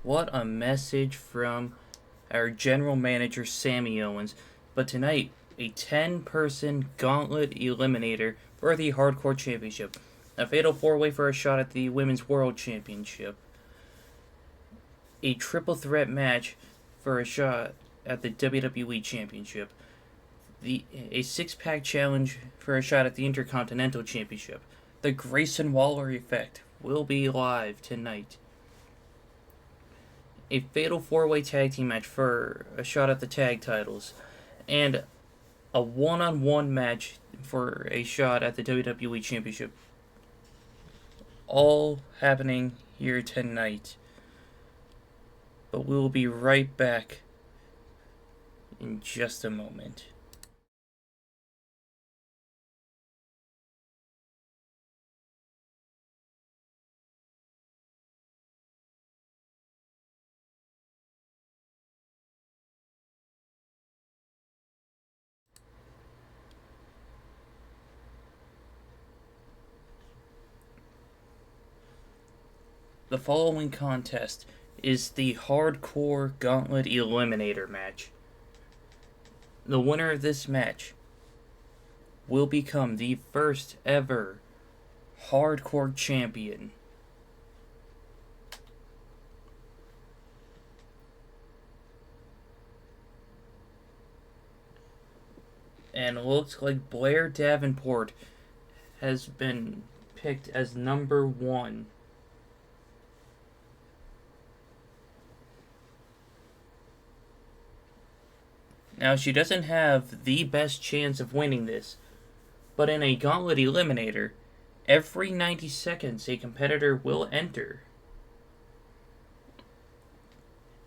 What a message from our general manager, Sammy Owens. But tonight, a 10-person gauntlet eliminator for the Hardcore Championship. A fatal 4-way for a shot at the Women's World Championship. A triple threat match for a shot at the WWE Championship. A 6-pack challenge for a shot at the Intercontinental Championship. The Grayson Waller effect will be live tonight. A fatal 4-way tag team match for a shot at the tag titles. And a one-on-one match for a shot at the WWE Championship. All happening here tonight. But we will be right back in just a moment. The following contest is the Hardcore Gauntlet Eliminator match. The winner of this match will become the first ever Hardcore Champion. And it looks like Blair Davenport has been picked as number 1. Now, she doesn't have the best chance of winning this, but in a Gauntlet Eliminator, every 90 seconds a competitor will enter.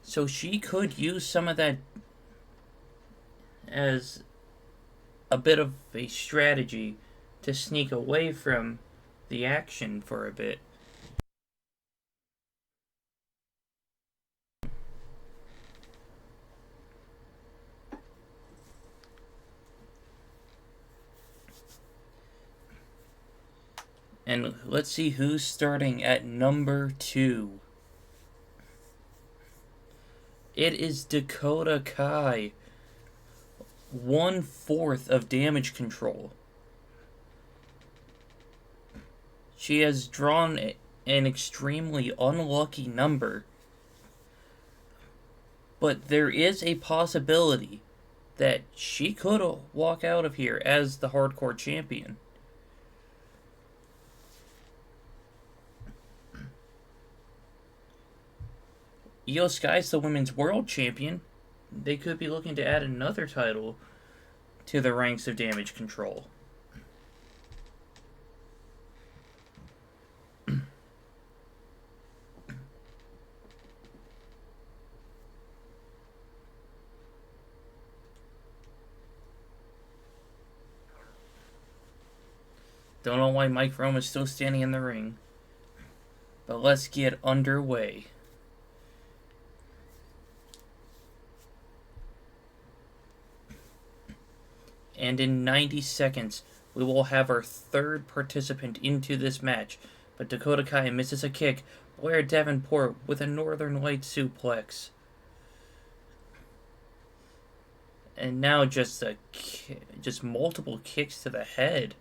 So she could use some of that as a bit of a strategy to sneak away from the action for a bit. And let's see who's starting at number 2. It is Dakota Kai. 1/4 of damage control. She has drawn an extremely unlucky number. But there is a possibility that she could walk out of here as the Hardcore Champion. Io Sky's the Women's World Champion. They could be looking to add another title to the ranks of damage control. Don't know why Mike Rome is still standing in the ring. But let's get underway. And in 90 seconds, we will have our third participant into this match. But Dakota Kai misses a kick. Blair Davenport with a Northern Light suplex. And now just multiple kicks to the head.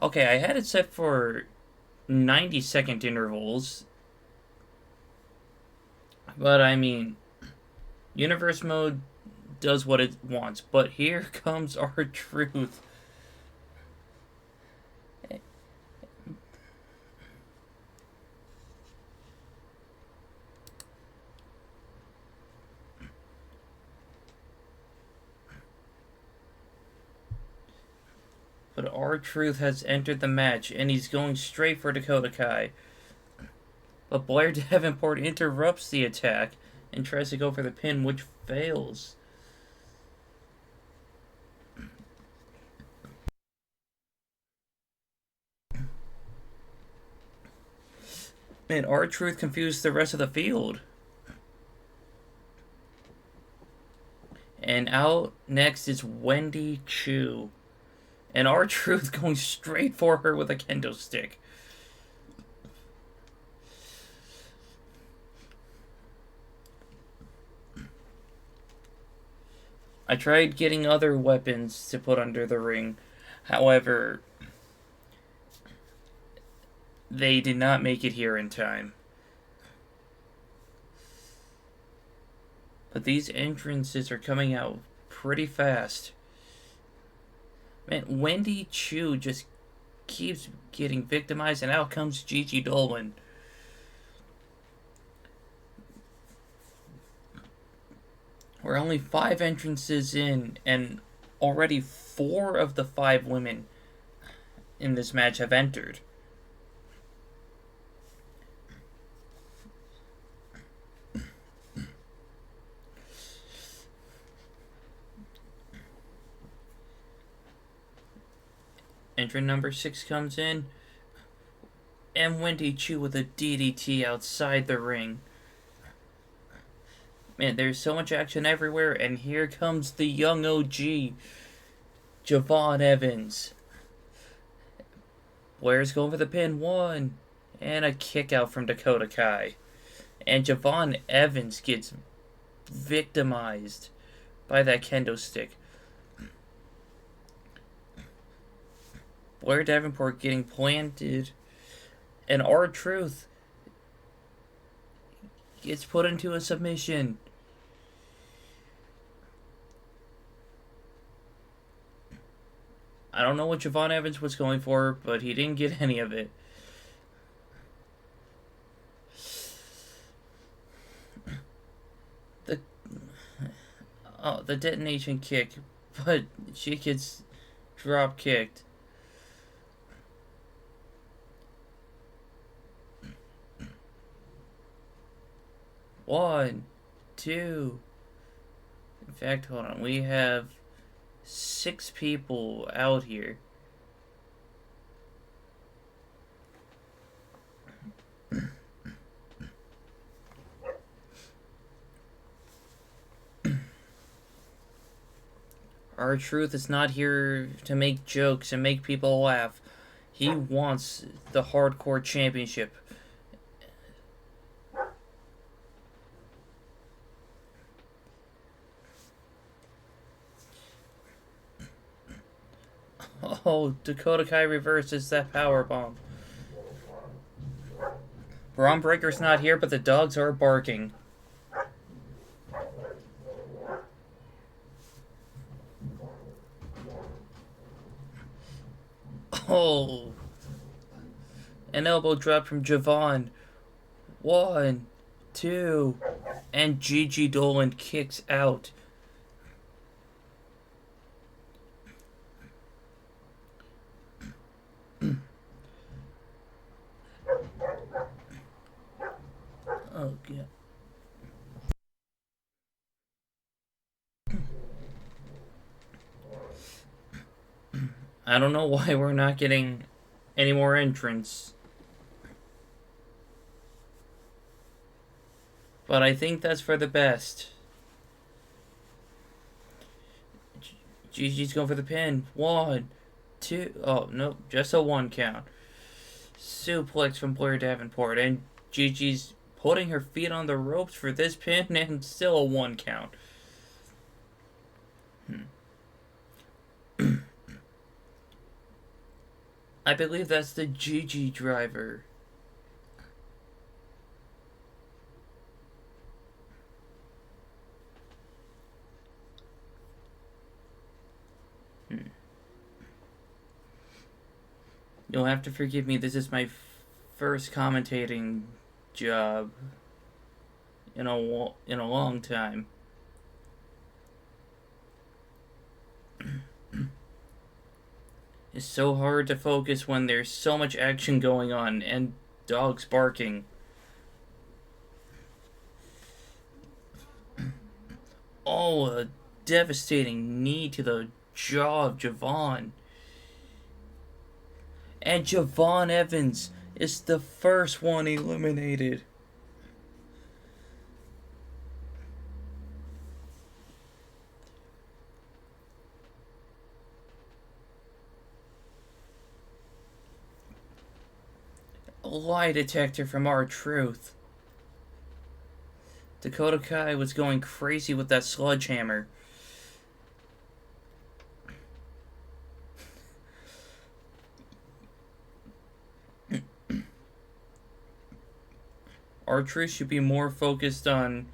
Okay, I had it set for 90-second intervals. But I mean, Universe Mode does what it wants. But here comes R-Truth. But R-Truth has entered the match, and he's going straight for Dakota Kai. But Blair Davenport interrupts the attack and tries to go for the pin, which fails. And R-Truth confused the rest of the field. And out next is Wendy Chu. And R-Truth going straight for her with a kendo stick. I tried getting other weapons to put under the ring. However, they did not make it here in time. But these entrances are coming out pretty fast. Man, Wendy Chu just keeps getting victimized, and out comes Gigi Dolan. We're only 5 entrances in, and already 4 of the 5 women in this match have entered. Entrant number 6 comes in, and Wendy Chu with a DDT outside the ring. Man, there's so much action everywhere, and here comes the young OG, Javon Evans. Blair's going for the pin, 1, and a kick out from Dakota Kai. And Javon Evans gets victimized by that kendo stick. Blair Davenport getting planted, and R-Truth gets put into a submission. I don't know what Javon Evans was going for, but he didn't get any of it. The detonation kick, but she gets drop kicked. One, 2. In fact, hold on. We have 6 people out here. R-Truth is not here to make jokes and make people laugh. He wants the Hardcore Championship. Oh, Dakota Kai reverses that powerbomb. Braun Breaker's not here, but the dogs are barking. Oh. An elbow drop from Javon. 1, 2. And Gigi Dolan kicks out. Oh, yeah. I don't know why we're not getting any more entrants. But I think that's for the best. Gigi's going for the pin. 1, 2. Oh, no, just a 1 count. Suplex from Blair Davenport. And Gigi's putting her feet on the ropes for this pin, and still a 1 count. I believe that's the Gigi driver. You'll have to forgive me, this is my first commentating job in a long time. It's so hard to focus when there's so much action going on and dogs barking. Oh, a devastating knee to the jaw of Javon. And Javon Evans is the first one eliminated. lie detector from R-Truth. Dakota Kai was going crazy with that sledgehammer. R-Truth should be more focused on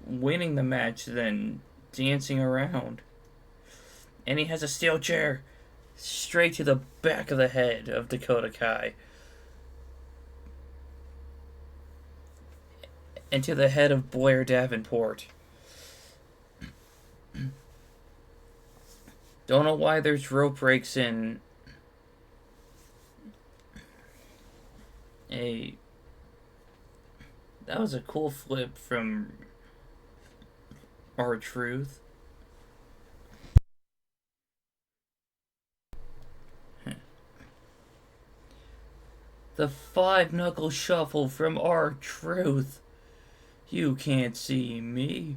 winning the match than dancing around. And he has a steel chair straight to the back of the head of Dakota Kai. And to the head of Blair Davenport. Don't know why there's rope breaks in a... That was a cool flip from R-Truth. The 5-knuckle shuffle from R-Truth. You can't see me.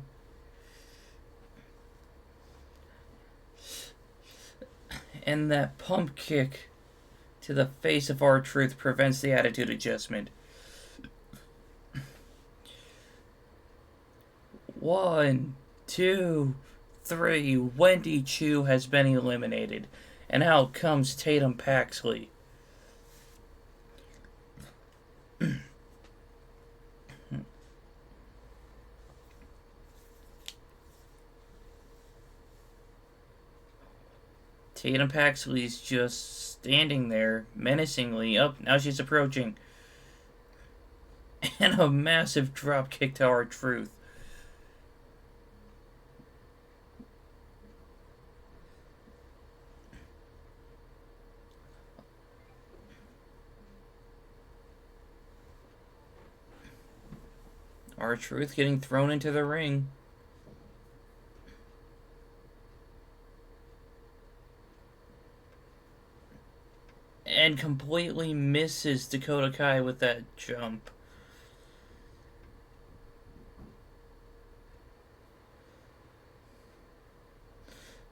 And that pump kick to the face of R-Truth prevents the attitude adjustment. 1, 2, 3. Wendy Chu has been eliminated. And out comes Tatum Paxley. Tatum Paxley's just standing there menacingly. Up, now she's approaching. And a massive drop kick to R-Truth. R-Truth getting thrown into the ring. And completely misses Dakota Kai with that jump.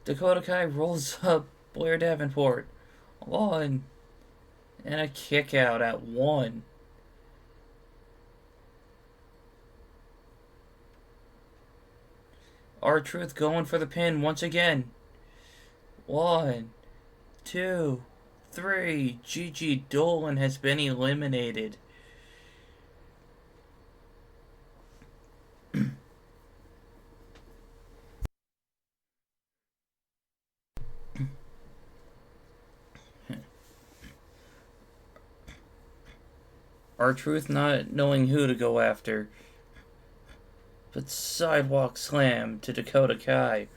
Dakota Kai rolls up Blair Davenport. 1. And a kick out at 1. R-Truth going for the pin once again. 1, 2, 3. Gigi Dolan has been eliminated. R-Truth not knowing who to go after. But sidewalk slam to Dakota Kai.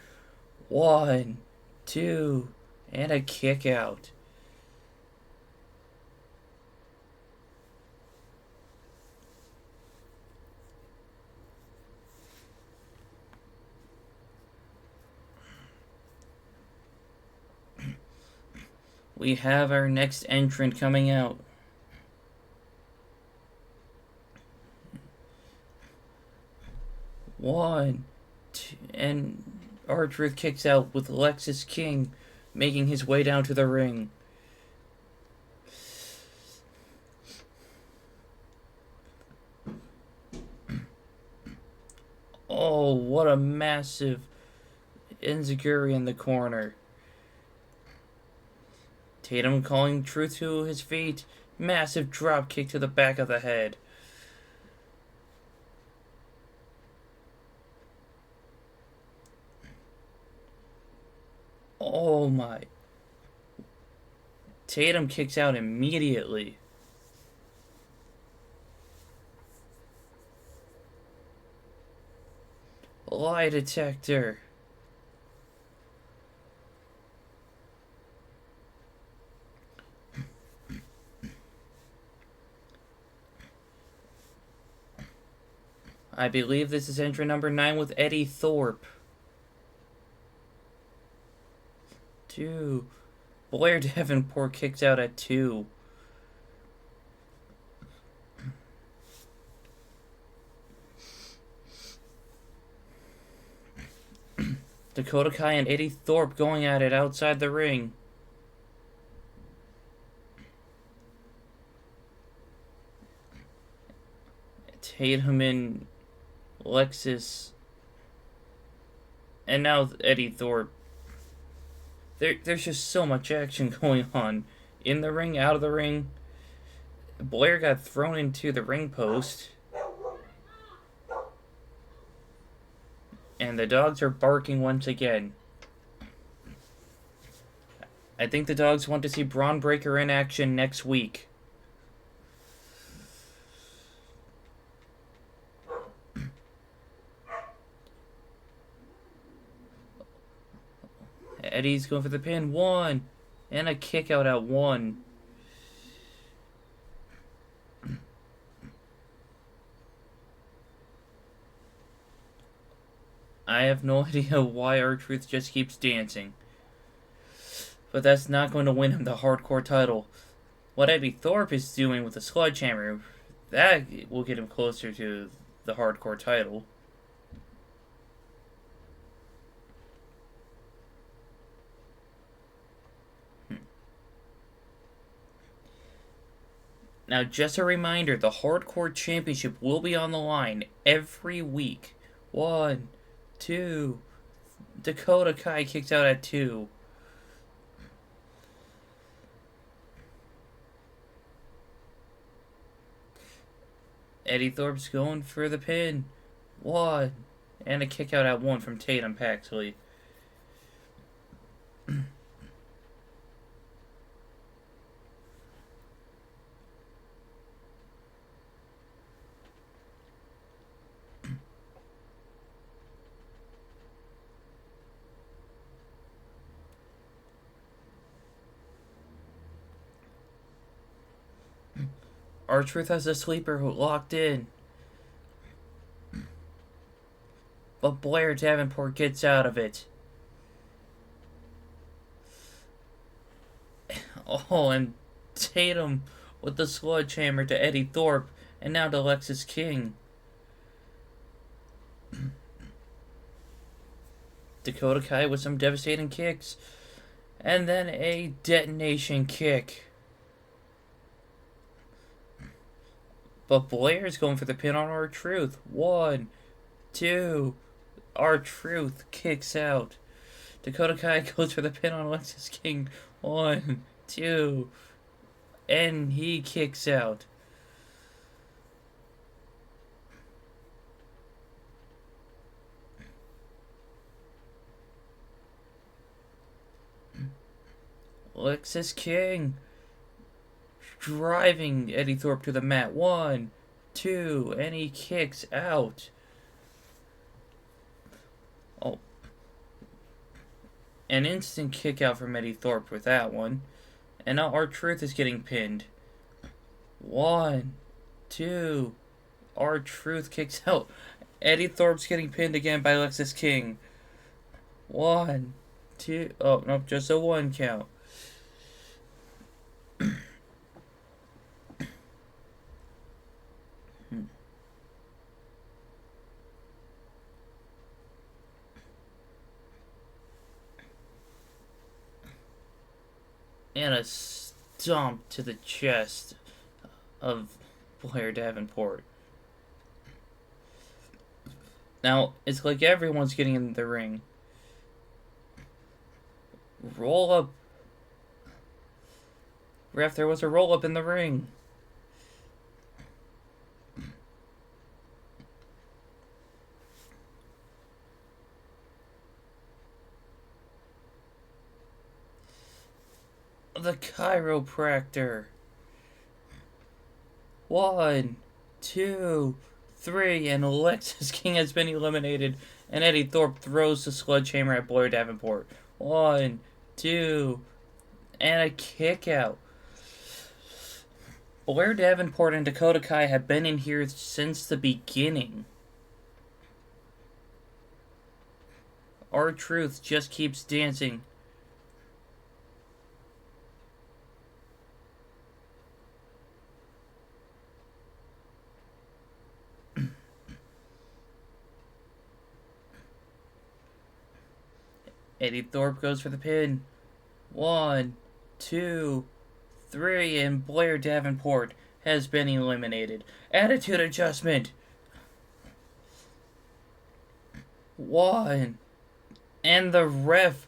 1, 2, and a kick out. We have our next entrant coming out. One, two, and R-Truth kicks out with Lexus King making his way down to the ring. Oh, what a massive enziguri in the corner. Tatum calling Truth to his feet. Massive drop kick to the back of the head. Oh my. Tatum kicks out immediately. Lie detector. I believe this is entry number 9 with Eddie Thorpe. 2. Blair Davenport kicks out at 2. Dakota Kai and Eddie Thorpe going at it outside the ring. Tatum and Lexus, and now Eddie Thorpe. There's just so much action going on. In the ring, out of the ring. Blair got thrown into the ring post. And the dogs are barking once again. I think the dogs want to see Braun Breaker in action next week. Eddie's going for the pin. 1. And a kick out at 1. I have no idea why R-Truth just keeps dancing. But that's not going to win him the hardcore title. What Eddie Thorpe is doing with the sledgehammer, that will get him closer to the hardcore title. Now, just a reminder, the Hardcore Championship will be on the line every week. 1, 2. Dakota Kai kicks out at 2. Eddie Thorpe's going for the pin. 1. And a kick out at 1 from Tatum Paxley. R-Truth has a sleeper locked in. But Blair Davenport gets out of it. Oh, and Tatum with the sledgehammer to Eddie Thorpe. And now to Lexus King. Dakota Kai with some devastating kicks. And then a detonation kick. But Blair's going for the pin on R-Truth. 1, 2. R-Truth kicks out. Dakota Kai goes for the pin on Lexus King. 1, 2. And he kicks out. Lexus King driving Eddie Thorpe to the mat. 1, 2, and he kicks out. Oh. An instant kick out from Eddie Thorpe with that one. And now R-Truth is getting pinned. 1, 2. R-Truth kicks out. Eddie Thorpe's getting pinned again by Lexus King. 1, 2. Oh, no, just a 1 count. And a stomp to the chest of Blair Davenport. Now, it's like everyone's getting in the ring. Roll up. Ref, there was a roll up in the ring. The chiropractor. 1, 2, 3, and Lexus King has been eliminated. And Eddie Thorpe throws the sledgehammer at Blair Davenport. 1, 2, and a kick out. Blair Davenport and Dakota Kai have been in here since the beginning. R-Truth just keeps dancing. Eddie Thorpe goes for the pin. 1, 2, 3, and Blair Davenport has been eliminated. Attitude adjustment. 1. And the ref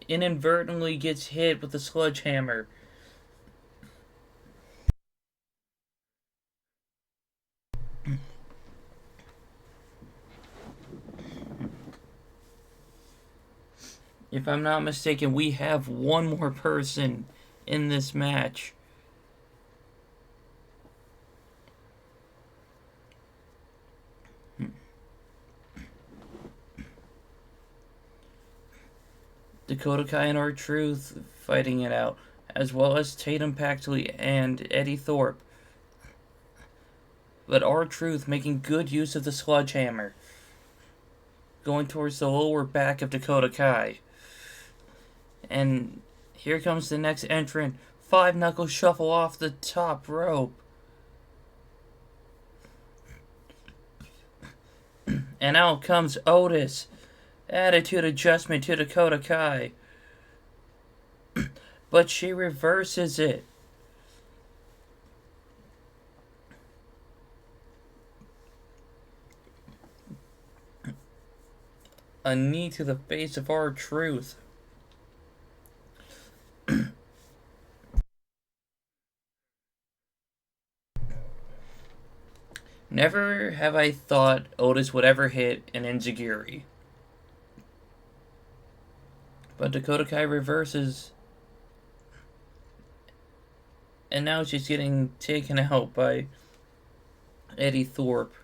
inadvertently gets hit with the sledgehammer. If I'm not mistaken, we have one more person in this match. Dakota Kai and R-Truth fighting it out, as well as Tatum Paxley and Eddie Thorpe. But R-Truth making good use of the sledgehammer, going towards the lower back of Dakota Kai. And here comes the next entrant. 5-knuckle shuffle off the top rope. And out comes Otis. Attitude adjustment to Dakota Kai. But she reverses it. A knee to the face of R-Truth. Never have I thought Otis would ever hit an enziguri. But Dakota Kai reverses. And now she's getting taken out by Eddie Thorpe.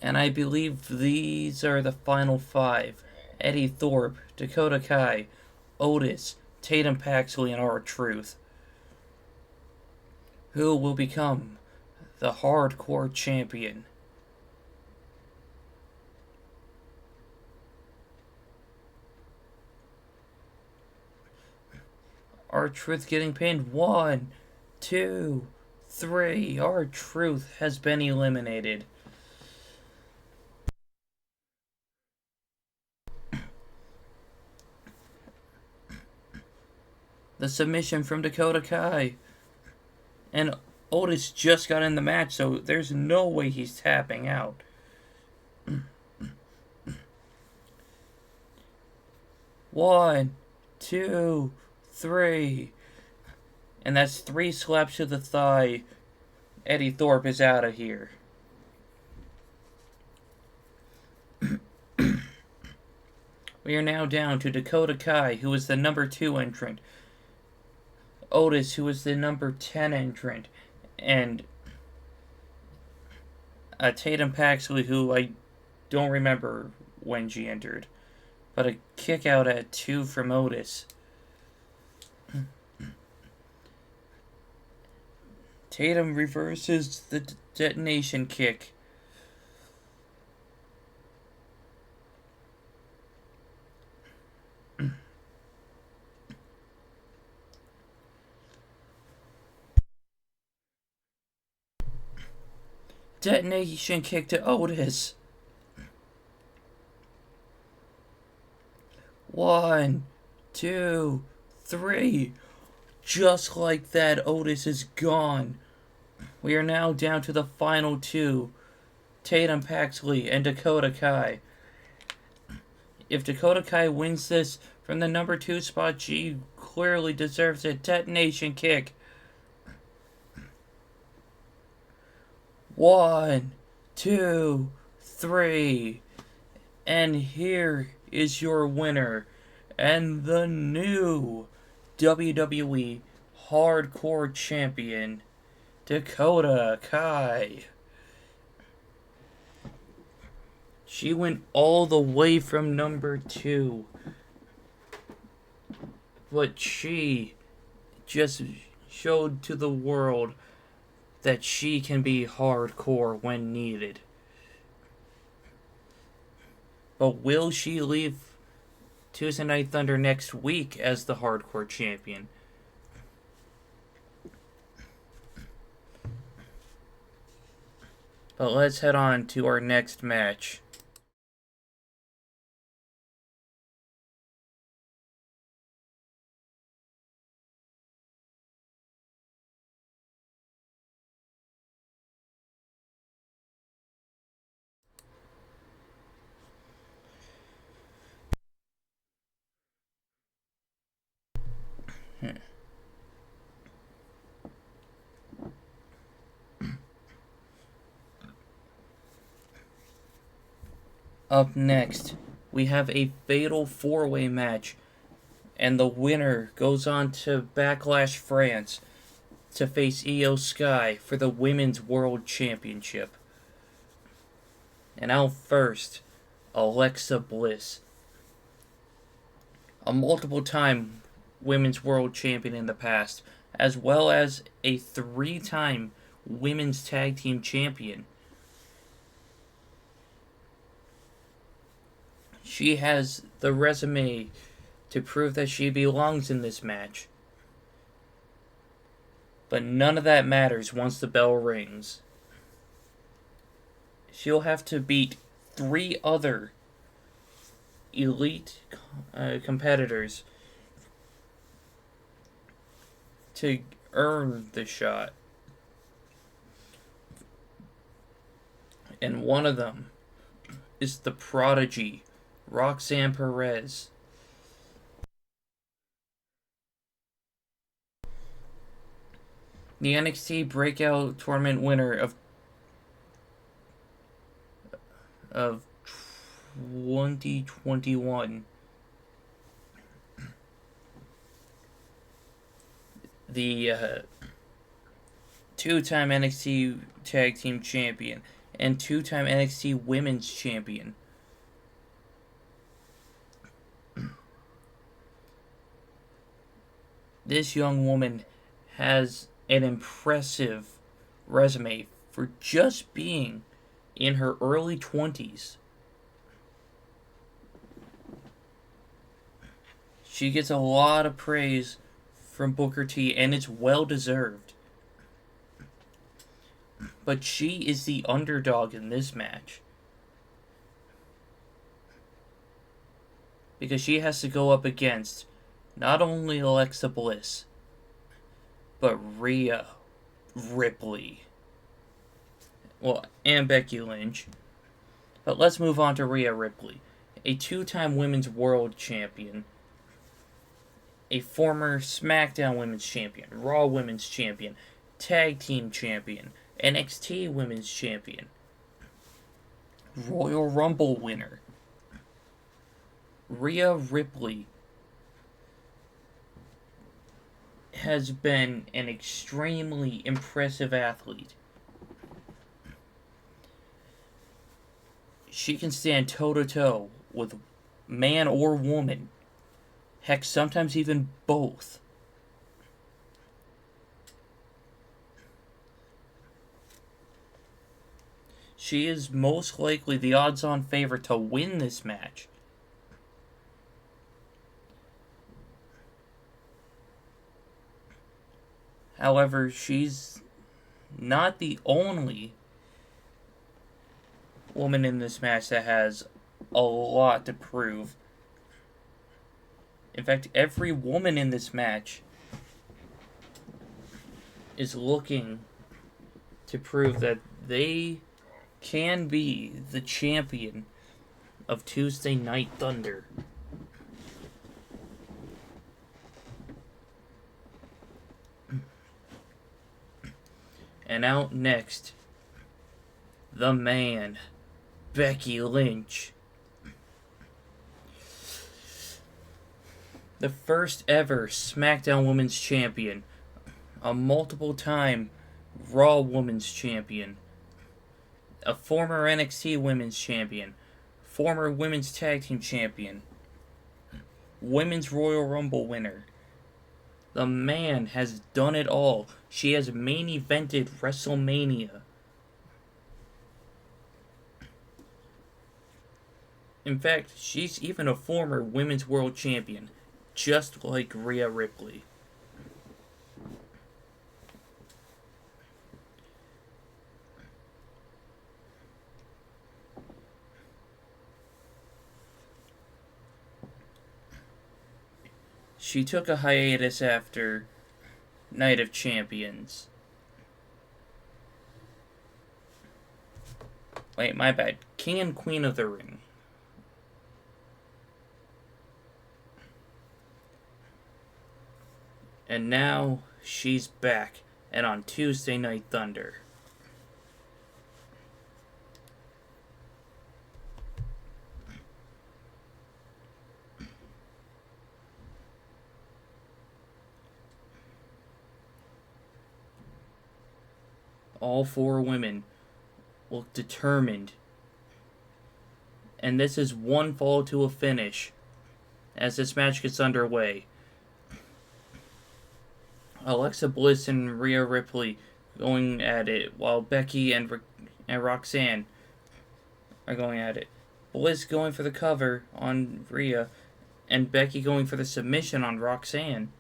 And I believe these are the final 5. Eddie Thorpe, Dakota Kai, Otis, Tatum Paxley, and R-Truth. Who will become the Hardcore Champion? R-Truth getting pinned. 1, 2, 3. R-Truth has been eliminated. The submission from Dakota Kai. And Otis just got in the match, so there's no way he's tapping out. 1, 2, 3. And that's 3 slaps to the thigh. Eddie Thorpe is out of here. We are now down to Dakota Kai, who is the number 2 entrant. Otis, who is the number 10 entrant. And Tatum Paxley, who I don't remember when she entered. But a kick out at 2 from Otis. Tatum reverses the detonation kick. Detonation kick to Otis. 1, 2, 3. Just like that, Otis is gone. We are now down to the final 2. Tatum Paxley and Dakota Kai. If Dakota Kai wins this from the number 2 spot, she clearly deserves a detonation kick. 1, 2, 3. And here is your winner and the new WWE Hardcore Champion, Dakota Kai. She went all the way from number 2. But she just showed to the world that she can be hardcore when needed. But will she leave Tuesday Night Thunder next week as the Hardcore Champion? But let's head on to our next match. Up next, we have a fatal 4-way match, and the winner goes on to Backlash France to face Io Sky for the Women's World Championship. And out first, Alexa Bliss, a multiple-time Women's World Champion in the past, as well as a 3-time Women's Tag Team Champion. She has the resume to prove that she belongs in this match. But none of that matters once the bell rings. She'll have to beat 3 other elite competitors to earn the shot. And one of them is the prodigy, Roxanne Perez. The NXT Breakout Tournament winner of 2021. The 2-time NXT Tag Team Champion and 2-time NXT Women's Champion. This young woman has an impressive resume for just being in her early 20s. She gets a lot of praise from Booker T, and it's well deserved. But she is the underdog in this match, because she has to go up against not only Alexa Bliss, but Rhea, Ripley, and Becky Lynch. But let's move on to Rhea Ripley, a 2-time Women's World Champion, a former SmackDown Women's Champion, Raw Women's Champion, Tag Team Champion, NXT Women's Champion, Royal Rumble winner. Rhea Ripley has been an extremely impressive athlete. She can stand toe-to-toe with man or woman. Heck, sometimes even both. She is most likely the odds-on favorite to win this match. However, she's not the only woman in this match that has a lot to prove. In fact, every woman in this match is looking to prove that they can be the champion of Tuesday Night Thunder. And out next, the man, Becky Lynch. The first ever SmackDown Women's Champion, a multiple-time Raw Women's Champion, a former NXT Women's Champion, former Women's Tag Team Champion, Women's Royal Rumble winner. The man has done it all. She has main evented WrestleMania. In fact, she's even a former Women's World Champion, just like Rhea Ripley. She took a hiatus after Night of Champions. Wait, my bad. King and Queen of the Ring. And now she's back and on Tuesday Night Thunder. All four women look determined. And this is one fall to a finish as this match gets underway. Alexa Bliss and Rhea Ripley going at it, while Becky and Roxanne are going at it. Bliss going for the cover on Rhea, and Becky going for the submission on Roxanne.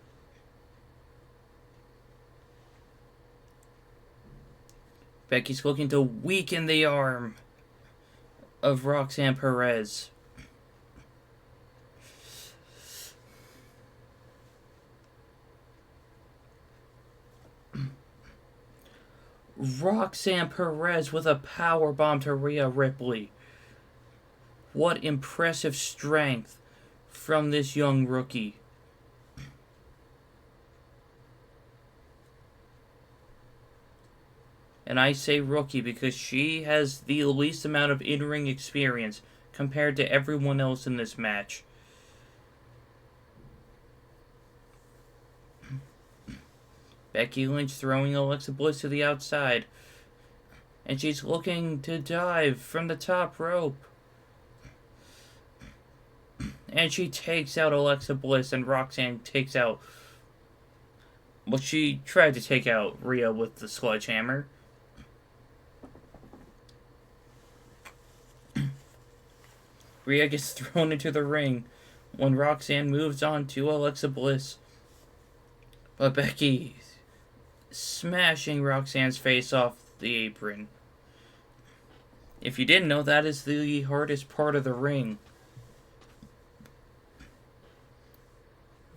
Becky's looking to weaken the arm of Roxanne Perez. Roxanne Perez with a powerbomb to Rhea Ripley. What impressive strength from this young rookie. And I say rookie because she has the least amount of in-ring experience compared to everyone else in this match. Becky Lynch throwing Alexa Bliss to the outside. And she's looking to dive from the top rope. And she takes out Alexa Bliss, and Roxanne takes out... Well, she tried to take out Rhea with the sledgehammer. Rhea gets thrown into the ring when Roxanne moves on to Alexa Bliss. But Becky smashing Roxanne's face off the apron. If you didn't know, that is the hardest part of the ring.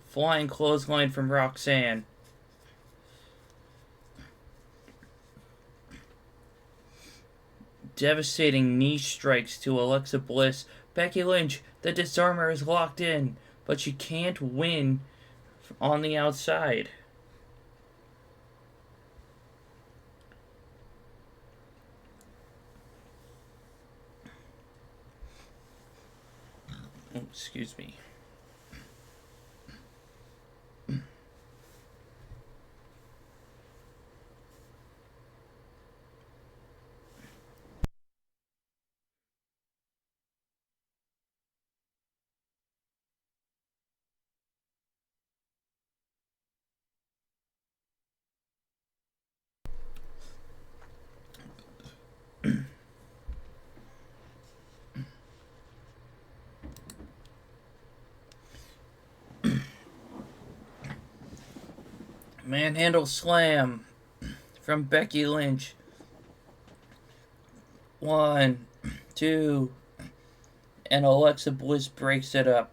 Flying clothesline from Roxanne. Devastating knee strikes to Alexa Bliss. Becky Lynch, the disarmer is locked in, but she can't win on the outside. Oh, excuse me. Manhandle slam from Becky Lynch. 1, 2, and Alexa Bliss breaks it up.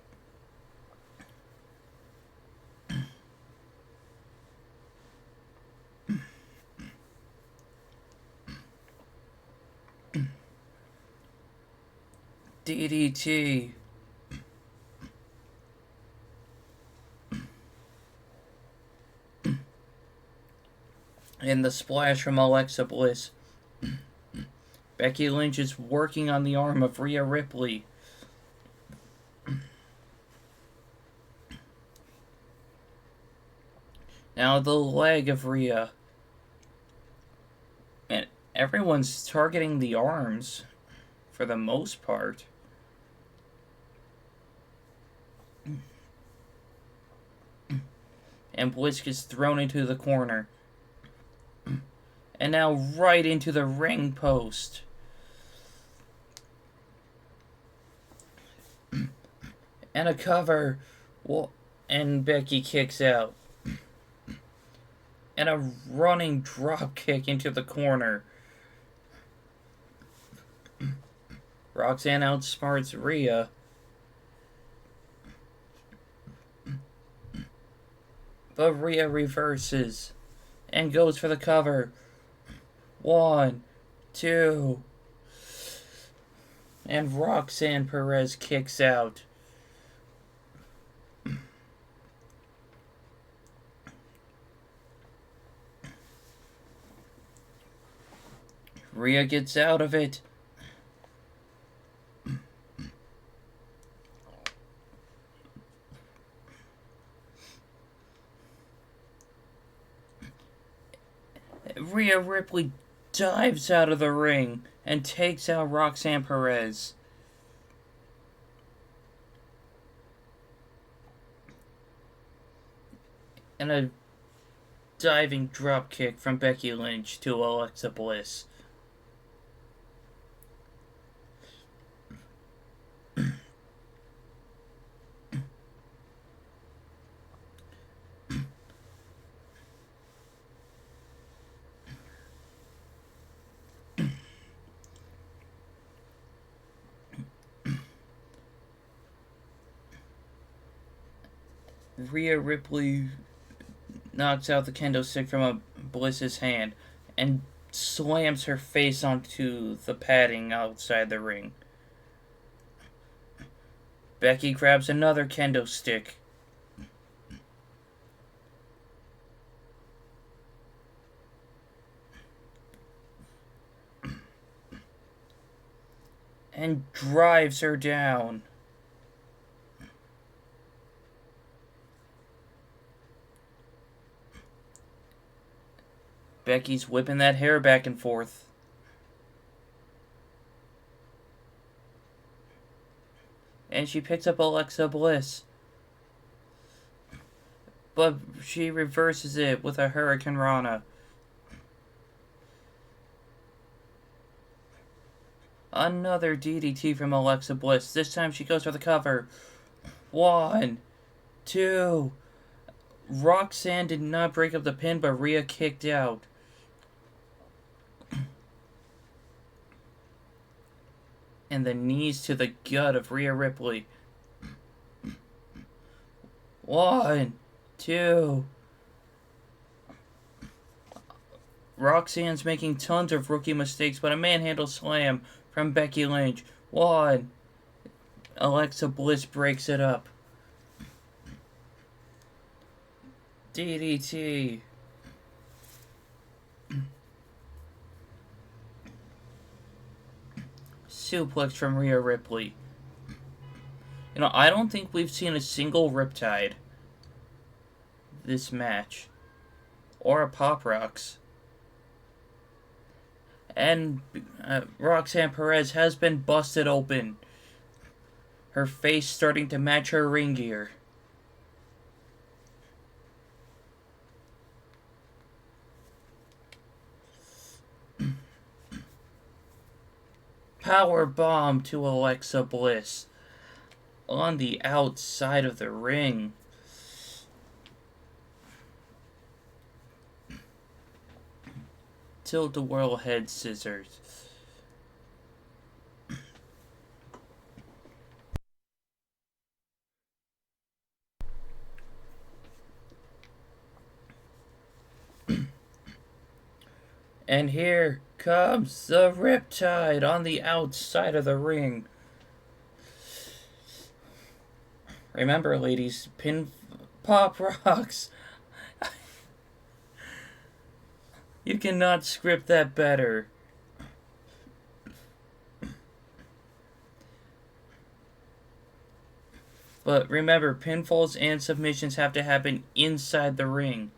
DDT. And the splash from Alexa Bliss. Becky Lynch is working on the arm of Rhea Ripley. Now the leg of Rhea. And everyone's targeting the arms for the most part. And Bliss gets thrown into the corner. And now right into the ring post. And a cover. And Becky kicks out. And a running drop kick into the corner. Roxanne outsmarts Rhea. But Rhea reverses and goes for the cover. 1, 2. And Roxanne Perez kicks out. Rhea gets out of it. Rhea Ripley dives out of the ring and takes out Roxanne Perez. And a diving drop kick from Becky Lynch to Alexa Bliss. Rhea Ripley knocks out the kendo stick from Bliss's hand and slams her face onto the padding outside the ring. Becky grabs another kendo stick. And drives her down. Becky's whipping that hair back and forth. And she picks up Alexa Bliss. But she reverses it with a Hurricane Rana. Another DDT from Alexa Bliss. This time she goes for the cover. 1, 2. Roxanne did not break up the pin, but Rhea kicked out. And the knees to the gut of Rhea Ripley. 1, 2. Roxanne's making tons of rookie mistakes, but a manhandle slam from Becky Lynch. 1. Alexa Bliss breaks it up. DDT. Suplex from Rhea Ripley. You know, I don't think we've seen a single Riptide this match. Or a Pop Rocks. And Roxanne Perez has been busted open. Her face starting to match her ring gear. Power bomb to Alexa Bliss on the outside of the ring. Tilt-a-whirl head scissors. And here comes the Riptide on the outside of the ring. Remember, ladies, Pop Rocks. You cannot script that better. But remember, pinfalls and submissions have to happen inside the ring.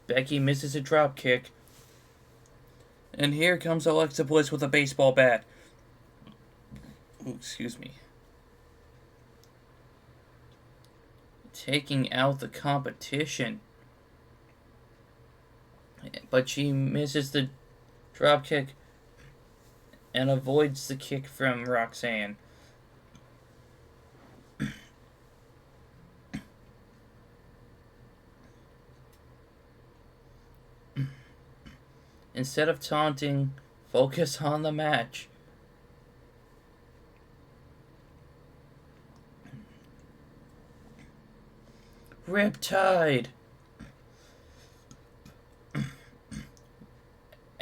Becky misses a drop kick. And here comes Alexa Bliss with a baseball bat. Ooh, excuse me. Taking out the competition. But she misses the drop kick and avoids the kick from Roxanne. Instead of taunting, focus on the match. Riptide!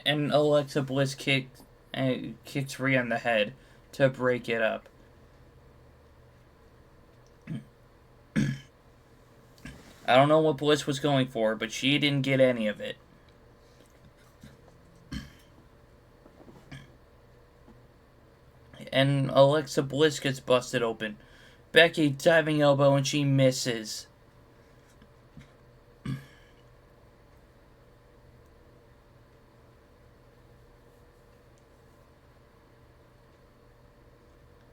And Alexa Bliss kicked and kicks Rhea in the head to break it up. I don't know what Bliss was going for, but she didn't get any of it. And Alexa Bliss gets busted open. Becky diving elbow and she misses.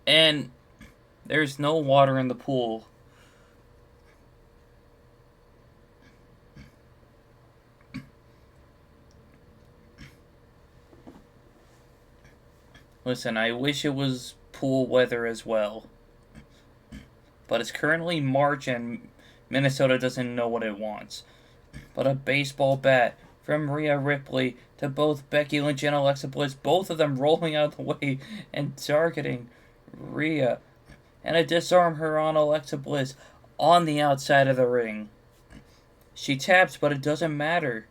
And there's no water in the pool. Listen, I wish it was pool weather as well. But it's currently March and Minnesota doesn't know what it wants. But a baseball bat from Rhea Ripley to both Becky Lynch and Alexa Bliss, both of them rolling out of the way and targeting Rhea. And a disarm her on Alexa Bliss on the outside of the ring. She taps, but it doesn't matter.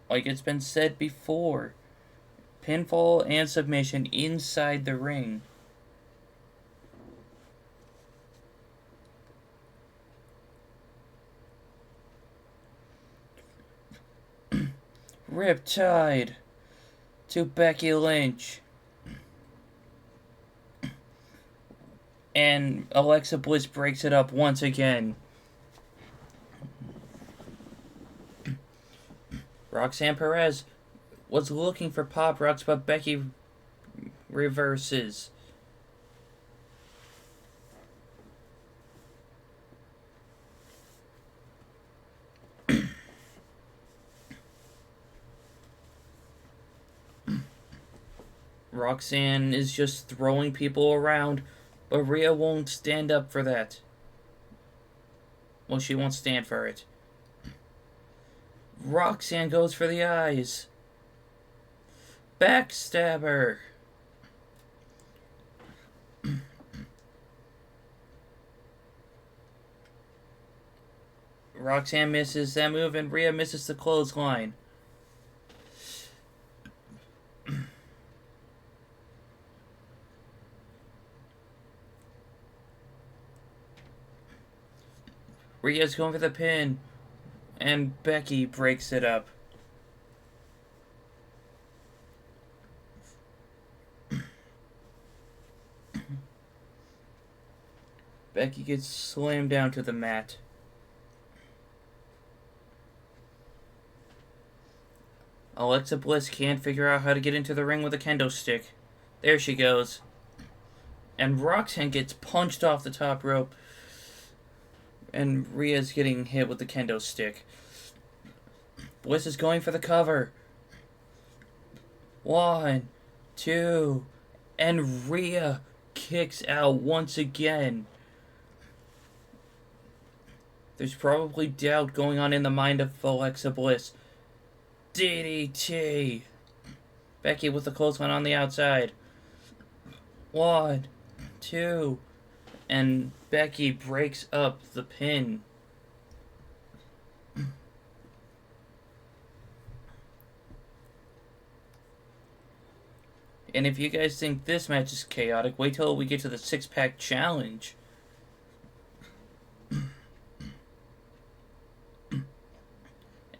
Like it's been said before, pinfall and submission inside the ring. Riptide to Becky Lynch. And Alexa Bliss breaks it up once again. Roxanne Perez was looking for Pop Rocks, but Becky reverses. Roxanne is just throwing people around, but Rhea won't stand up for that. Well, she won't stand for it. Roxanne goes for the eyes. Backstabber. Roxanne misses that move and Rhea misses the clothesline. Rhea's going for the pin. And Becky breaks it up. Becky gets slammed down to the mat. Alexa Bliss can't figure out how to get into the ring with a kendo stick. There she goes. And Roxanne gets punched off the top rope. And Rhea's getting hit with the kendo stick. Bliss is going for the cover. 1, 2, and Rhea kicks out once again. There's probably doubt going on in the mind of Alexa Bliss. DDT. Becky with the clothesline on the outside. 1, 2, and Becky breaks up the pin. And if you guys think this match is chaotic, wait till we get to the 6-pack challenge.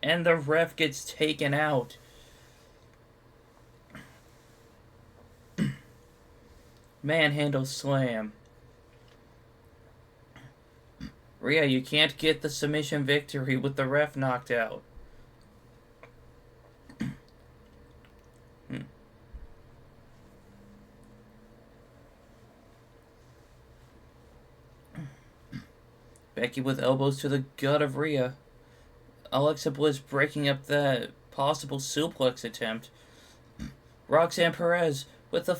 And the ref gets taken out. Manhandle slam. Rhea, you can't get the submission victory with the ref knocked out. Becky with elbows to the gut of Rhea. Alexa Bliss breaking up the possible suplex attempt. Roxanne Perez with the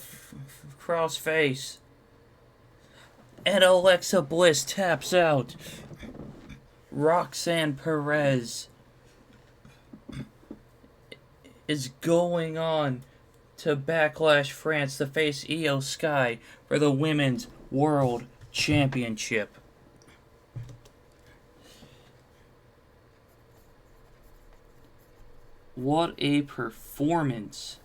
cross face. And Alexa Bliss taps out. Roxanne Perez is going on to Backlash France to face Io Sky for the Women's World Championship. What a performance.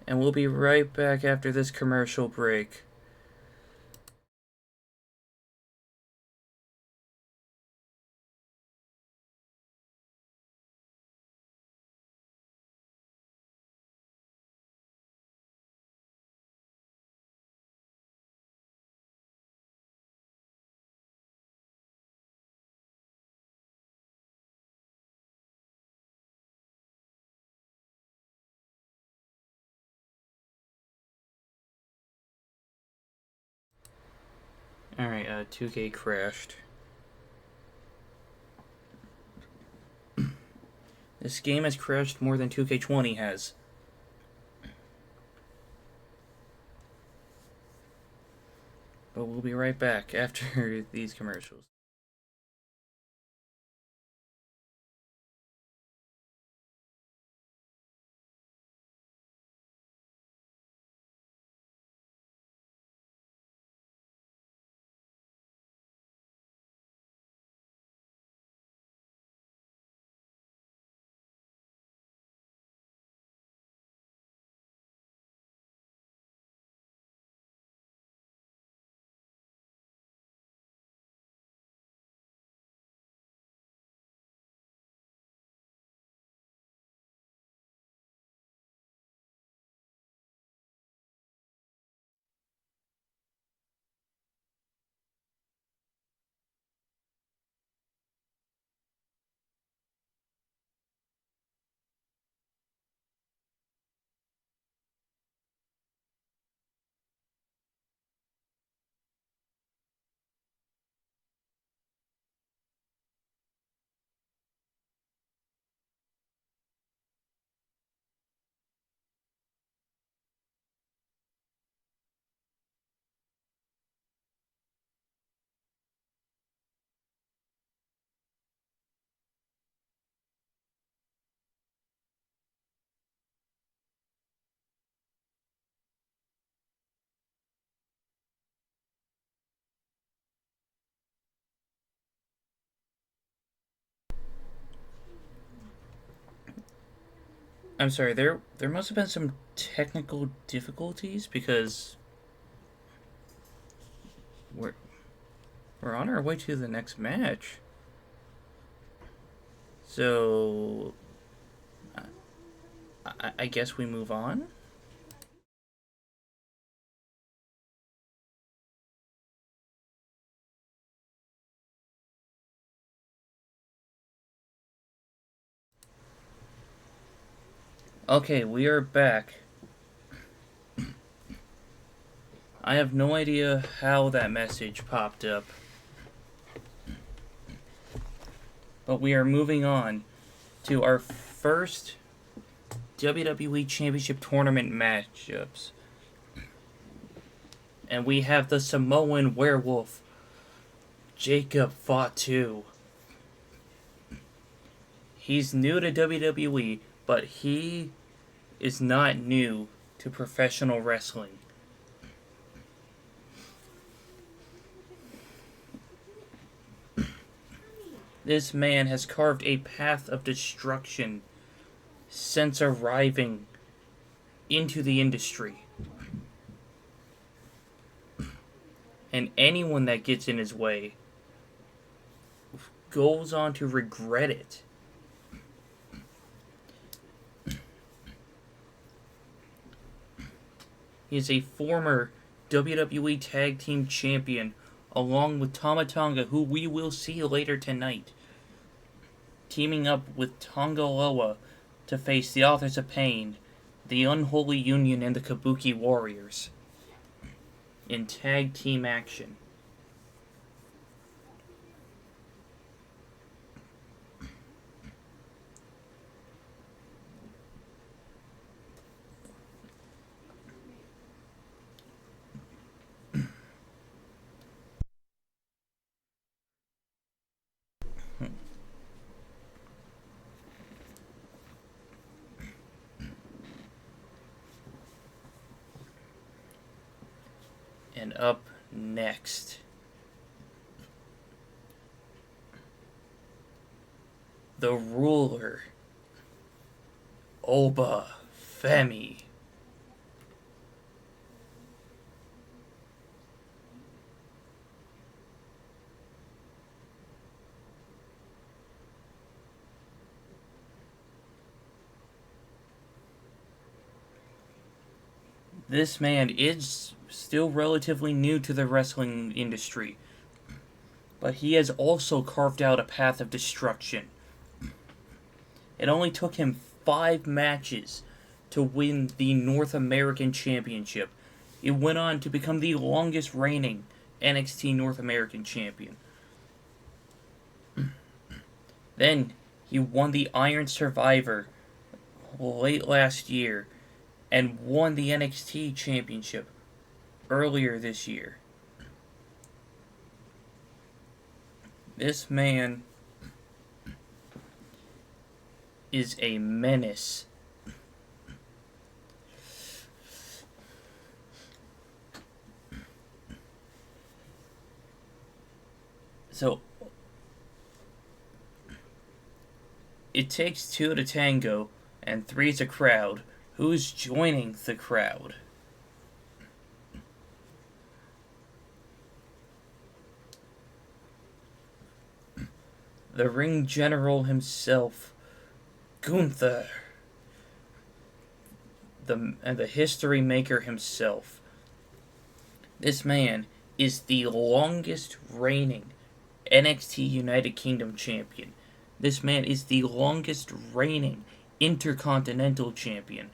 And we'll be right back after this commercial break. Alright, 2K crashed. This game has crashed more than 2K20 has. But we'll be right back after these commercials. I'm sorry, there must have been some technical difficulties because we're on our way to the next match. So I guess we move on. Okay, we are back. I have no idea how that message popped up. But we are moving on to our first WWE Championship Tournament matchups. And we have the Samoan Werewolf, Jacob Fatu. He's new to WWE, but he is not new to professional wrestling. This man has carved a path of destruction since arriving into the industry. And anyone that gets in his way goes on to regret it. He is a former WWE Tag Team Champion, along with Tama Tonga, who we will see later tonight, teaming up with Tonga Loa to face the Authors of Pain, the Unholy Union, and the Kabuki Warriors in tag team action. And up next, the ruler, Oba Femi. This man is still relatively new to the wrestling industry, but he has also carved out a path of destruction. It only took him 5 matches to win the North American Championship. He went on to become the longest reigning NXT North American Champion. Then he won the Iron Survivor late last year and won the NXT Championship earlier this year. This man is a menace. So, it takes 2 to tango, and 3's a crowd. Who's joining the crowd? The ring general himself, Gunther. The history maker himself. This man is the longest reigning NXT United Kingdom champion. This man is the longest reigning Intercontinental champion.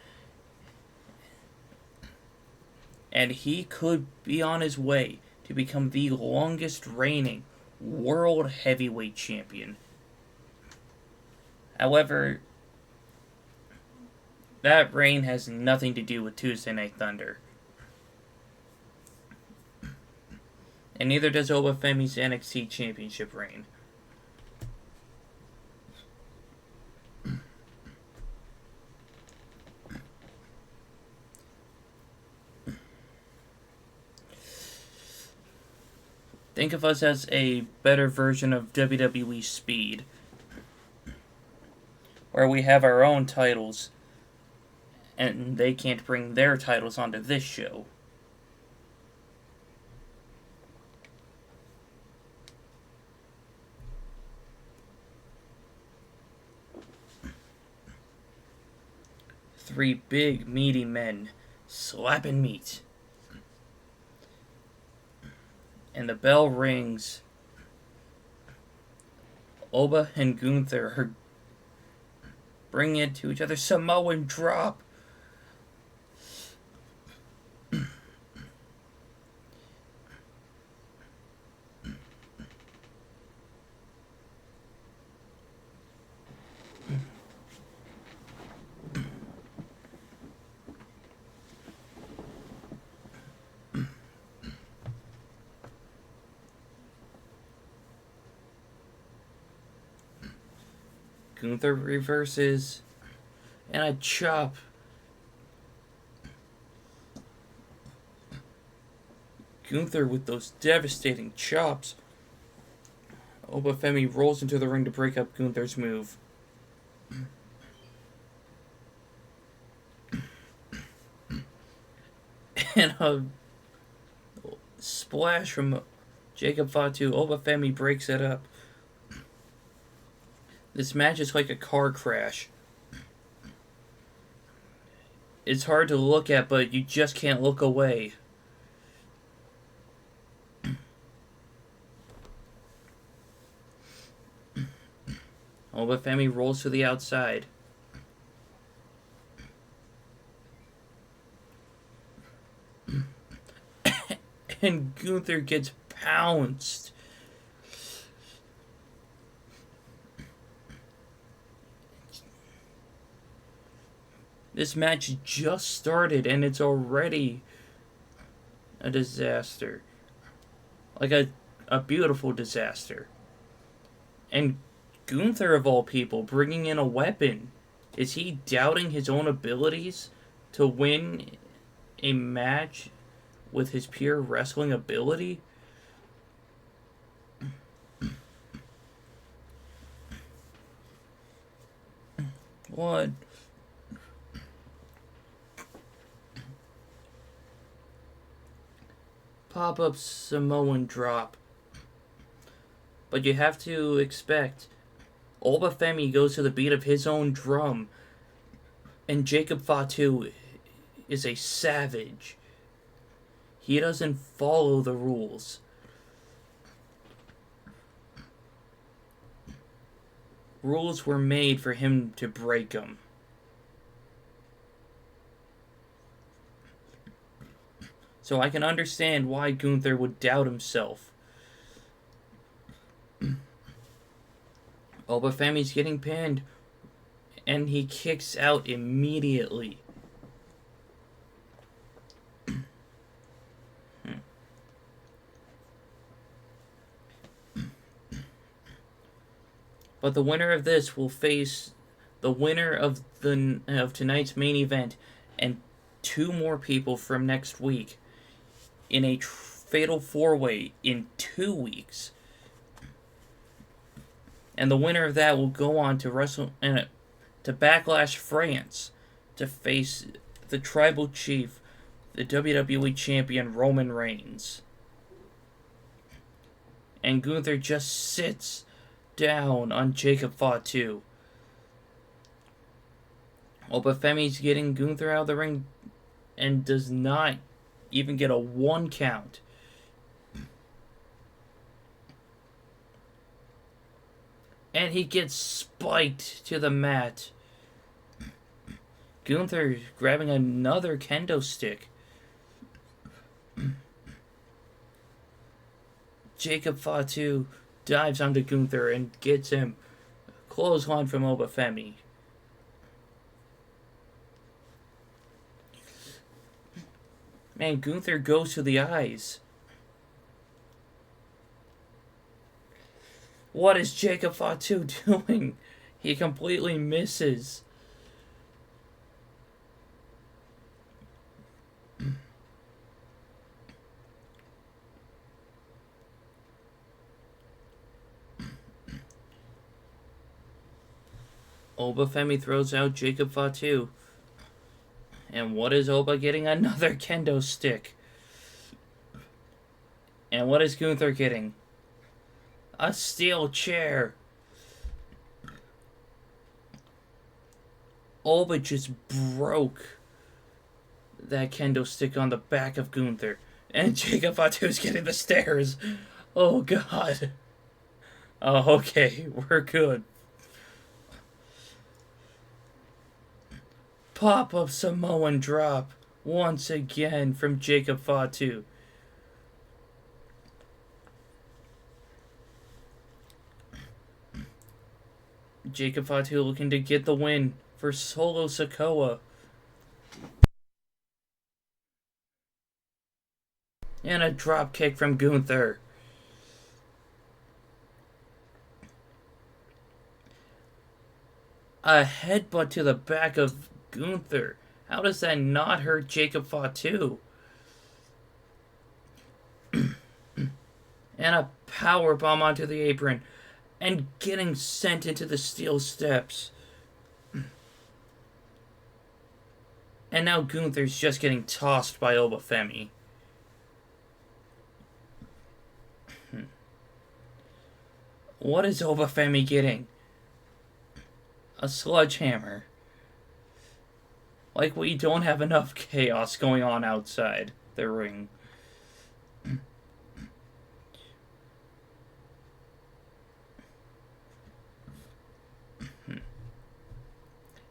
And he could be on his way to become the longest reigning World Heavyweight Champion. However, that reign has nothing to do with Tuesday Night Thunder. And neither does Oba Femi's NXT Championship reign. Think of us as a better version of WWE Speed, where we have our own titles, and they can't bring their titles onto this show. Three big, meaty men slapping meat. And the bell rings. Oba and Gunther are bringing it to each other. Samoan drop. Gunther reverses, and a chop. Gunther with those devastating chops. Oba Femi rolls into the ring to break up Gunther's move. And a splash from Jacob Fatu. Oba Femi breaks it up. This match is like a car crash. It's hard to look at, but you just can't look away. Oba Femi rolls to the outside. And Gunther gets pounced. This match just started and it's already a disaster. Like a beautiful disaster. And Gunther, of all people, bringing in a weapon. Is he doubting his own abilities to win a match with his pure wrestling ability? One. Pop-up Samoan drop. But you have to expect Femi goes to the beat of his own drum. And Jacob Fatu is a savage. He doesn't follow the rules. Rules were made for him to break them. So I can understand why Gunther would doubt himself. Femi's getting pinned, and he kicks out immediately. But the winner of this will face the winner of tonight's main event and 2 more people from next week in a fatal 4-way in 2 weeks. And the winner of that will go on to to Backlash France to face the Tribal Chief, the WWE Champion Roman Reigns. And Gunther just sits down on Jacob Fatu. Femi's getting Gunther out of the ring and does not even get a 1 count. And he gets spiked to the mat. Gunther grabbing another kendo stick. Jacob Fatu dives onto Gunther and gets him clothesline from Femi. Man, Gunther goes to the eyes. What is Jacob Fatu doing? He completely misses. Femi throws out Jacob Fatu. And what is Oba getting? Another kendo stick. And what is Gunther getting? A steel chair. Oba just broke that kendo stick on the back of Gunther. And Jacob Fatu is getting the stairs. Oh, God. Oh, okay. We're good. Pop-up Samoan drop once again from Jacob Fatu. Jacob Fatu looking to get the win for Solo Sikoa. And a drop kick from Gunther. A headbutt to the back of Gunther. How does that not hurt Jacob Fatu? And a power bomb onto the apron. And getting sent into the steel steps. And now Gunther's just getting tossed by Femi. What is Femi getting? A sledgehammer. Like we don't have enough chaos going on outside the ring.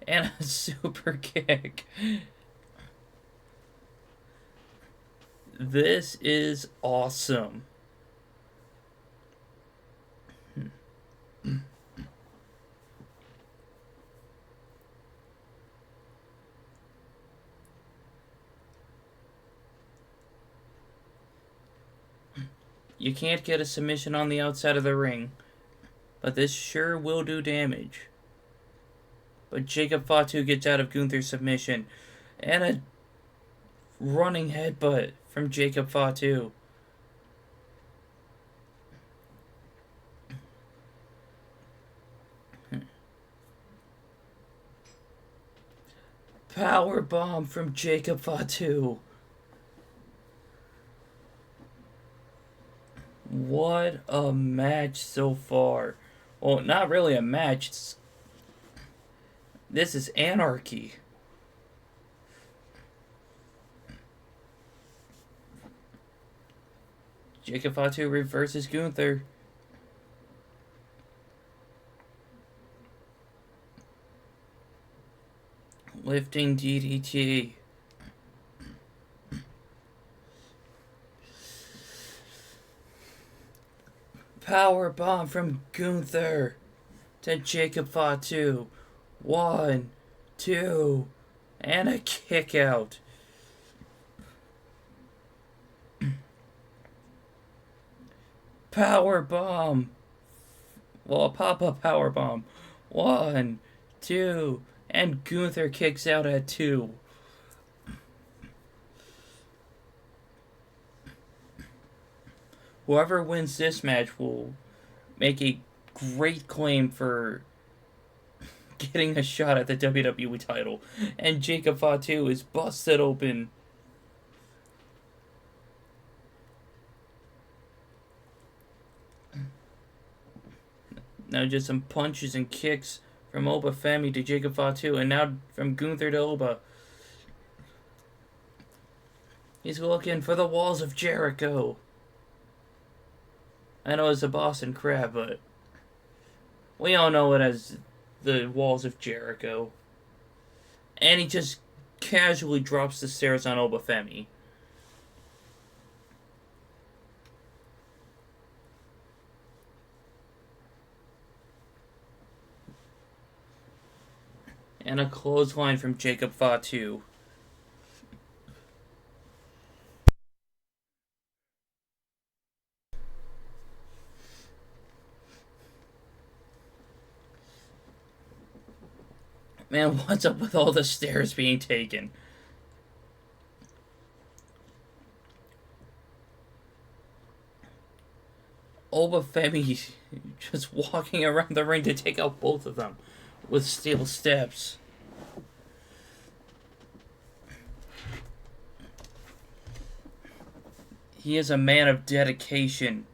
And a super kick. This is awesome. You can't get a submission on the outside of the ring, but this sure will do damage. But Jacob Fatu gets out of Gunther's submission, and a running headbutt from Jacob Fatu. Power bomb from Jacob Fatu. What a match so far. Well, not really a match. This is anarchy. Jacob Fatu reverses Gunther. Lifting DDT. Power bomb from Gunther to Jacob Fatu. 1, 2, and a kick out. Power bomb. Well, a pop-up power bomb. 1, 2, and Gunther kicks out at 2. Whoever wins this match will make a great claim for getting a shot at the WWE title. And Jacob Fatu is busted open. Now just some punches and kicks from Femi to Jacob Fatu, and now from Gunther to Oba. He's looking for the walls of Jericho. I know it's a Boston Crab, but we all know it as the walls of Jericho. And he just casually drops the stairs on Femi. And a clothesline from Jacob Fatu. Man, what's up with all the stairs being taken? Femi just walking around the ring to take out both of them with steel steps. He is a man of dedication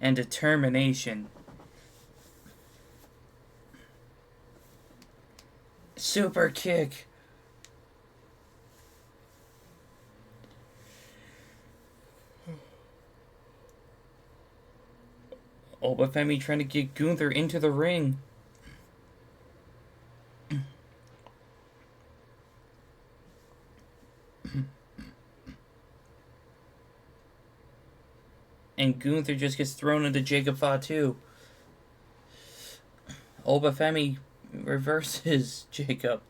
and determination. Super kick. Femi trying to get Gunther into the ring. And Gunther just gets thrown into Jacob Fatu. Femi reverses Jacob.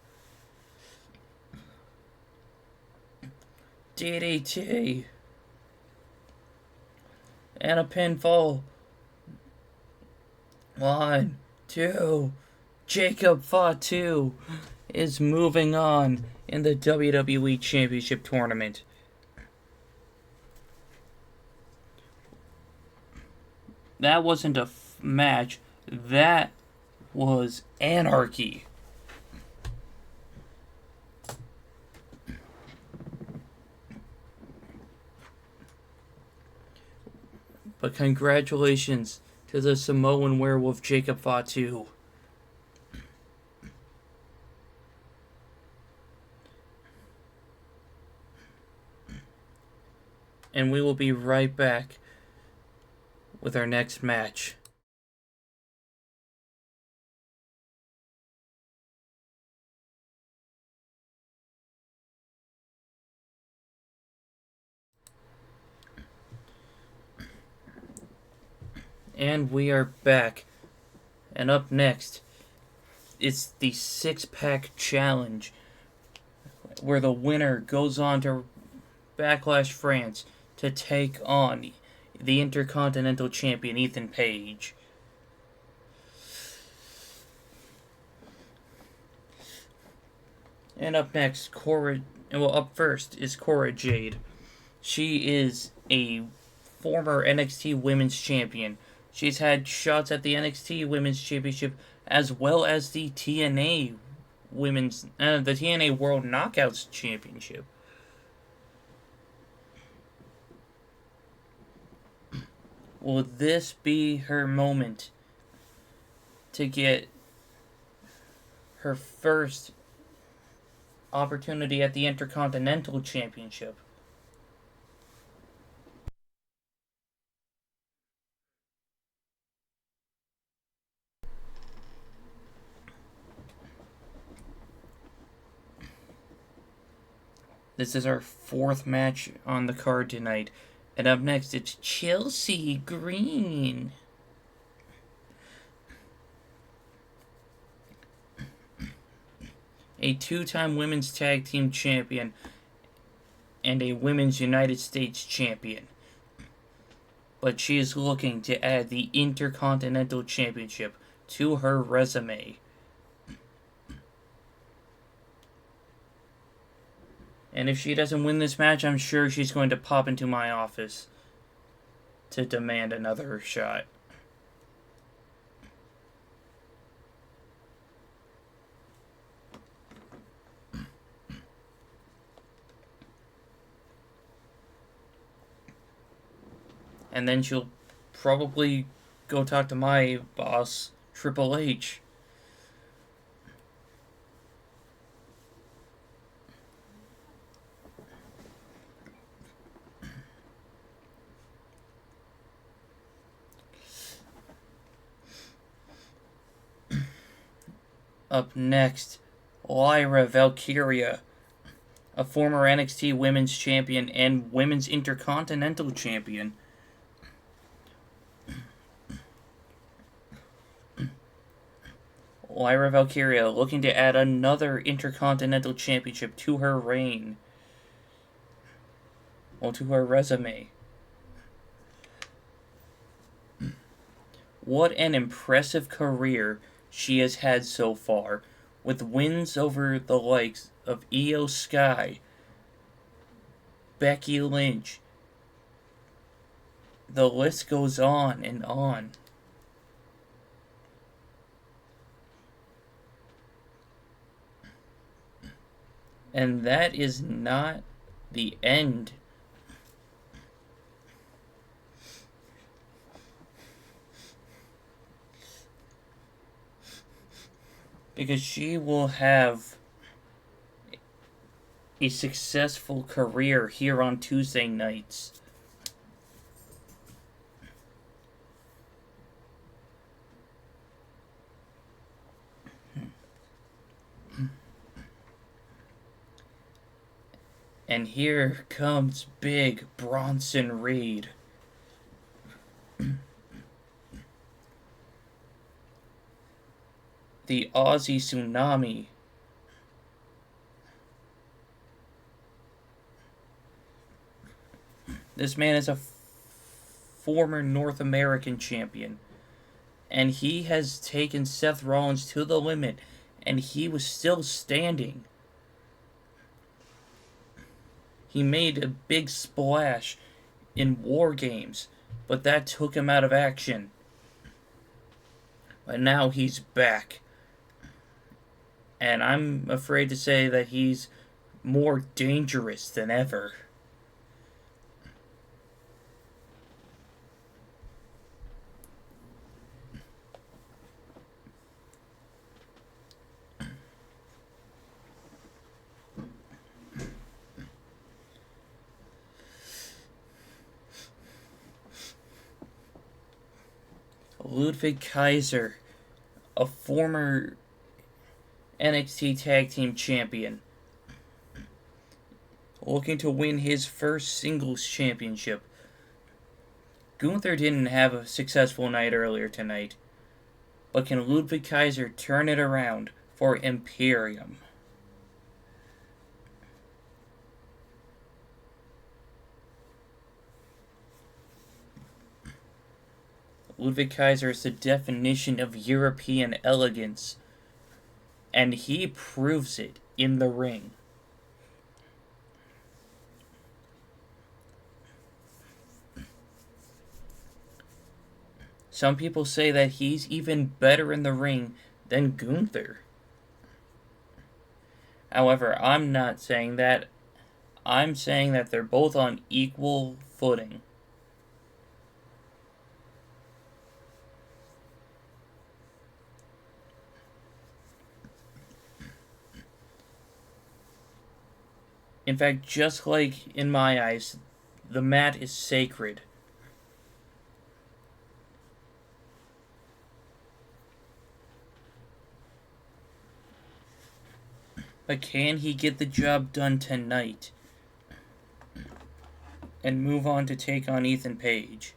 DDT. And a pinfall. 1, 2. Jacob Fatu is moving on in the WWE Championship Tournament. That wasn't a match. That was anarchy. But congratulations to the Samoan werewolf Jacob Fatu. And we will be right back with our next match. And we are back. And up next, it's the 6-pack challenge, where the winner goes on to Backlash France to take on the Intercontinental Champion, Ethan Page. And up next, up first is Cora Jade. She is a former NXT Women's Champion. She's had shots at the NXT Women's Championship as well as the TNA the TNA World Knockouts Championship. Will this be her moment to get her first opportunity at the Intercontinental Championship? This is our fourth match on the card tonight. And up next, it's Chelsea Green. A two-time women's tag team champion and a women's United States champion. But she is looking to add the Intercontinental Championship to her resume. And if she doesn't win this match, I'm sure she's going to pop into my office to demand another shot. And then she'll probably go talk to my boss, Triple H. Up next, Lyra Valkyria, a former NXT Women's Champion and Women's Intercontinental Champion. Lyra Valkyria looking to add another Intercontinental Championship to her reign. Well, to her resume. What an impressive career she has had so far, with wins over the likes of Io Sky, Becky Lynch. The list goes on and on. And that is not the end. Because she will have a successful career here on Tuesday nights. And here comes big Bronson Reed. The Aussie Tsunami. This man is a former North American champion. And he has taken Seth Rollins to the limit. And he was still standing. He made a big splash in War Games. But that took him out of action. But now he's back. And I'm afraid to say that he's more dangerous than ever. Ludwig Kaiser, a former NXT Tag Team Champion, looking to win his first singles championship. Gunther didn't have a successful night earlier tonight, but can Ludwig Kaiser turn it around for Imperium? Ludwig Kaiser is the definition of European elegance, and he proves it in the ring. Some people say that he's even better in the ring than Gunther. However, I'm not saying that. I'm saying that they're both on equal footing. In fact, just like in my eyes, the mat is sacred. But can he get the job done tonight? And move on to take on Ethan Page?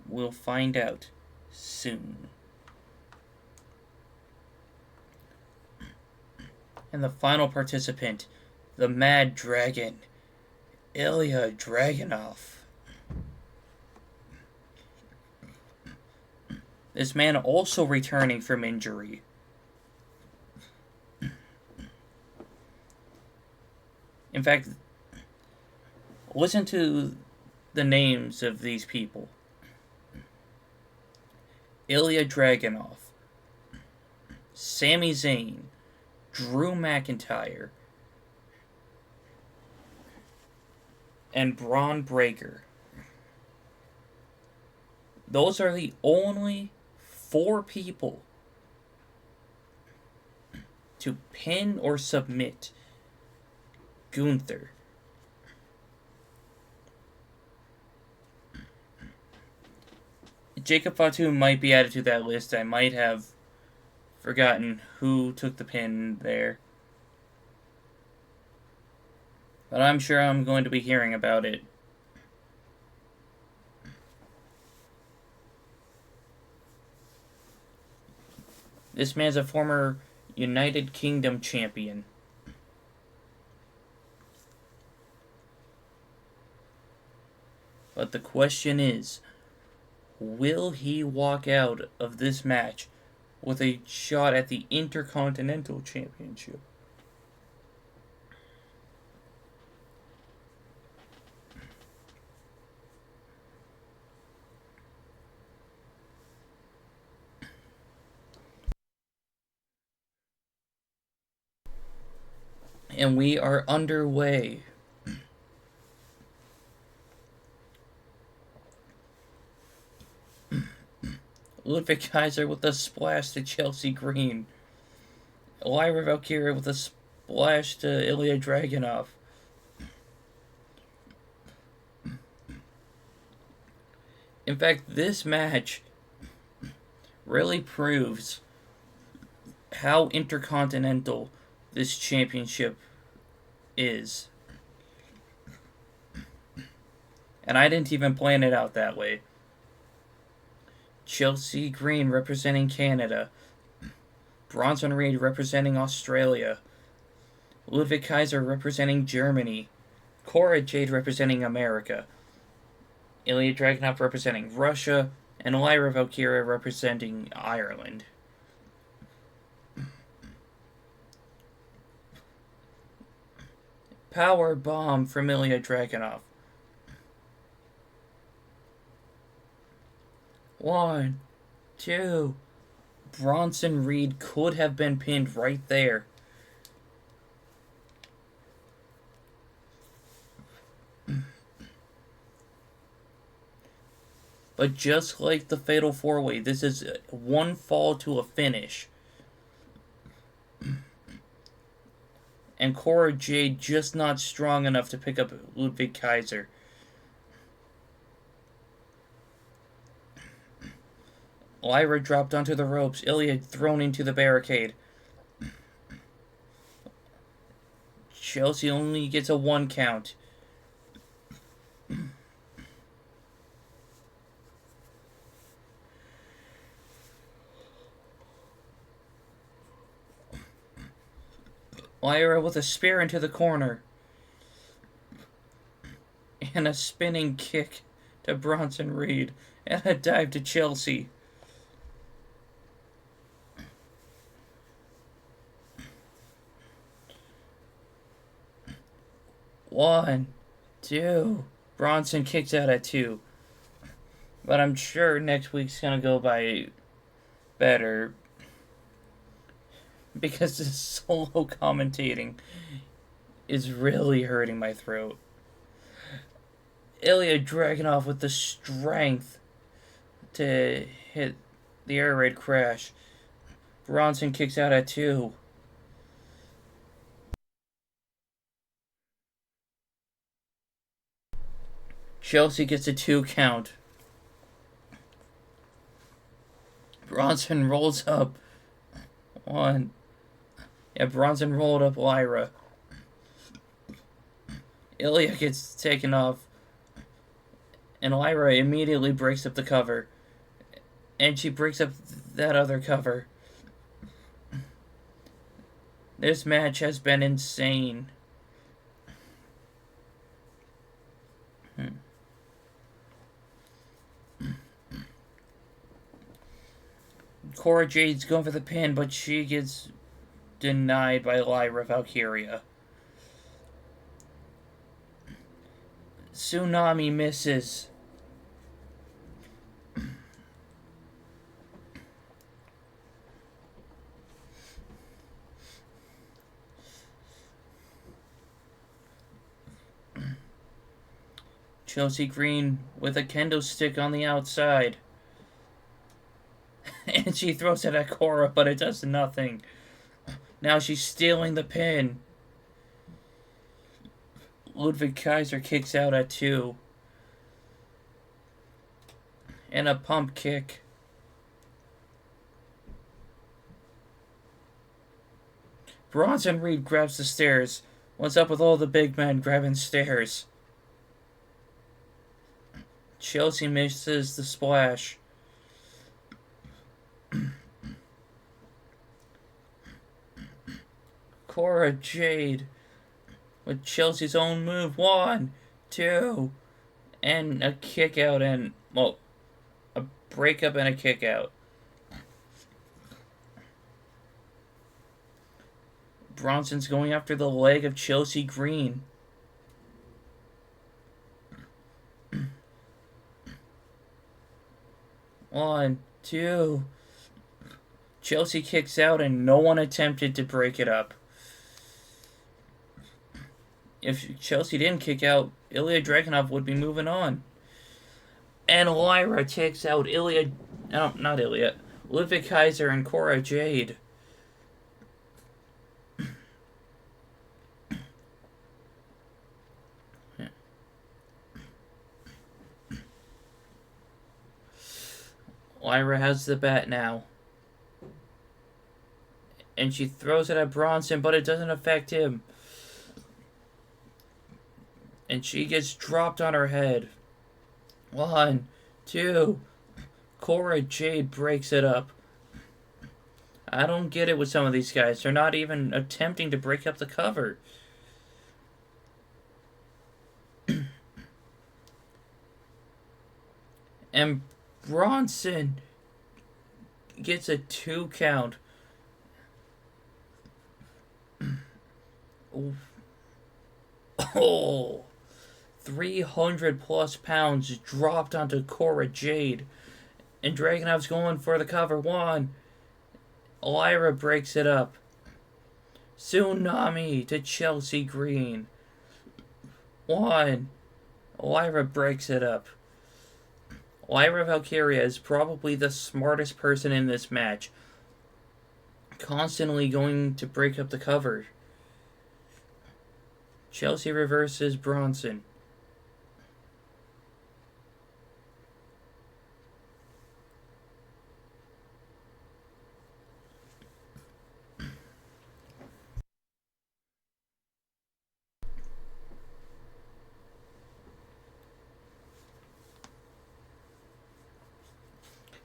We'll find out soon. And the final participant, the Mad Dragon, Ilja Dragunov. This man also returning from injury. In fact, listen to the names of these people. Ilja Dragunov, Sami Zayn, Drew McIntyre, and Braun Breaker. Those are the only 4 people to pin or submit Gunther. Jacob Fatu might be added to that list. I might have forgotten who took the pin there. But I'm sure I'm going to be hearing about it. This man's a former United Kingdom champion. But the question is, will he walk out of this match with a shot at the Intercontinental Championship? And we are underway. Ludwig Kaiser with a splash to Chelsea Green. Lyra Valkyria with a splash to Ilja Dragunov. In fact, this match really proves how intercontinental this championship is. And I didn't even plan it out that way. Chelsea Green representing Canada. Bronson Reed representing Australia. Ludwig Kaiser representing Germany. Cora Jade representing America. Ilja Dragunov representing Russia. And Lyra Valkyria representing Ireland. Power bomb from Ilja Dragunov. 1, 2. Bronson Reed could have been pinned right there. But just like the Fatal 4-Way, this is one fall to a finish. And Cora Jade just not strong enough to pick up Ludwig Kaiser. Lyra dropped onto the ropes. Ilja thrown into the barricade. Chelsea only gets a 1 count. Lyra with a spear into the corner. And a spinning kick to Bronson Reed. And a dive to Chelsea. One, 2. Bronson kicks out at 2. But I'm sure next week's going to go by better because this solo commentating is really hurting my throat. Ilja Dragunov with the strength to hit the air raid crash. Bronson kicks out at 2. Chelsea gets a 2 count. Bronson rolls up 1. Yeah, Bronson rolled up Lyra. Ilja gets taken off. And Lyra immediately breaks up the cover. And she breaks up that other cover. This match has been insane. Cora Jade's going for the pin, but she gets denied by Lyra Valkyria. Tsunami misses. Chelsea Green with a kendo stick on the outside. And she throws it at Cora, but it does nothing. Now she's stealing the pin. Ludwig Kaiser kicks out at 2. And a pump kick. Bronson Reed grabs the stairs. What's up with all the big men grabbing stairs? Chelsea misses the splash. Cora Jade with Chelsea's own move. 1, 2, and a kick out and, well, a breakup and a kick out. Bronson's going after the leg of Chelsea Green. One, two. Chelsea kicks out and no one attempted to break it up. If Chelsea didn't kick out, Ilja Dragunov would be moving on. And Lyra takes out Ludwig Kaiser and Cora Jade. Lyra has the bat now. And she throws it at Bronson, but it doesn't affect him. And she gets dropped on her head. 1, 2. Cora Jade breaks it up. I don't get it with some of these guys. They're not even attempting to break up the cover. And Bronson gets a 2 count. Oh, 300 plus pounds dropped onto Cora Jade. And Dragunov's going for the cover. 1. Lyra breaks it up. Tsunami to Chelsea Green. 1. Lyra breaks it up. Lyra Valkyria is probably the smartest person in this match. Constantly going to break up the cover. Chelsea reverses Bronson.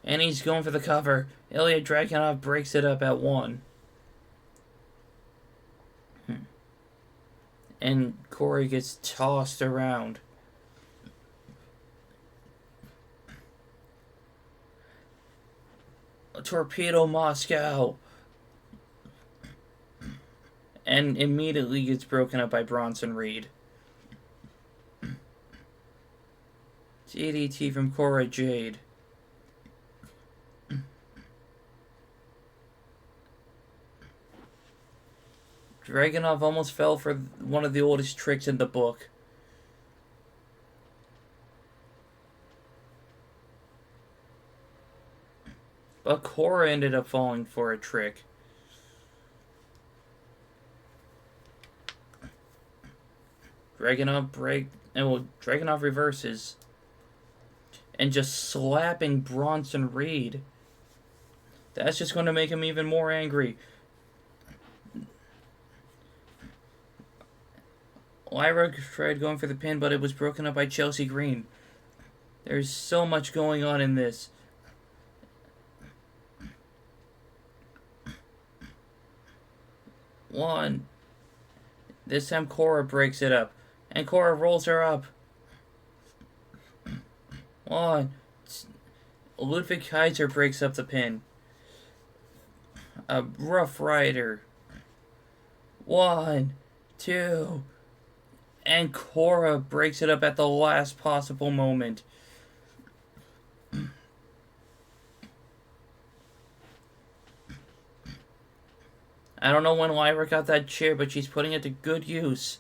And he's going for the cover. Ilja Dragunov breaks it up at 1. And Corey gets tossed around. A torpedo Moscow. And immediately gets broken up by Bronson Reed. DDT from Cora Jade. Dragunov almost fell for one of the oldest tricks in the book. But Cora ended up falling for a trick. Dragunov reverses. And just slapping Bronson Reed. That's just going to make him even more angry. Lyra tried going for the pin, but it was broken up by Chelsea Green. There's so much going on in this. One. This time Cora breaks it up. And Cora rolls her up. One. Ludwig Kaiser breaks up the pin. A Rough Rider. 1, 2. And Cora breaks it up at the last possible moment. I don't know when Lyra got that chair, but she's putting it to good use.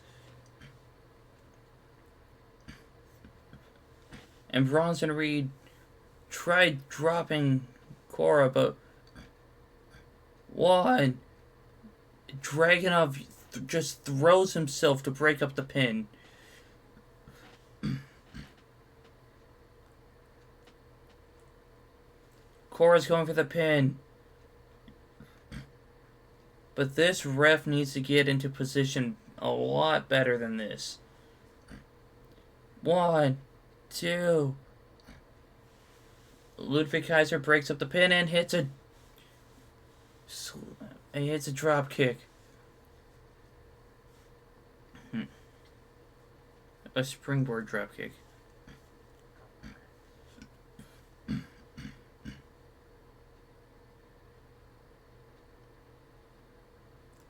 And Bronson Reed tried dropping Cora, but one. Dragunov just throws himself to break up the pin. Cora's going for the pin. But this ref needs to get into position a lot better than this. 1, 2. Ludwig Kaiser breaks up the pin and hits a drop kick. A springboard drop kick.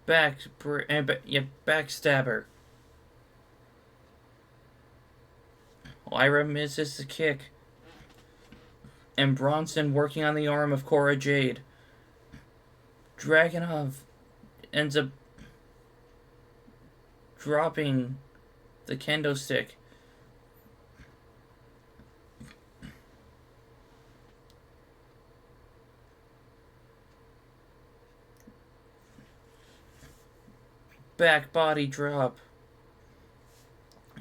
Backstabber. Lyra misses the kick. And Bronson working on the arm of Cora Jade. Dragunov ends up dropping the kendo stick. Back body drop.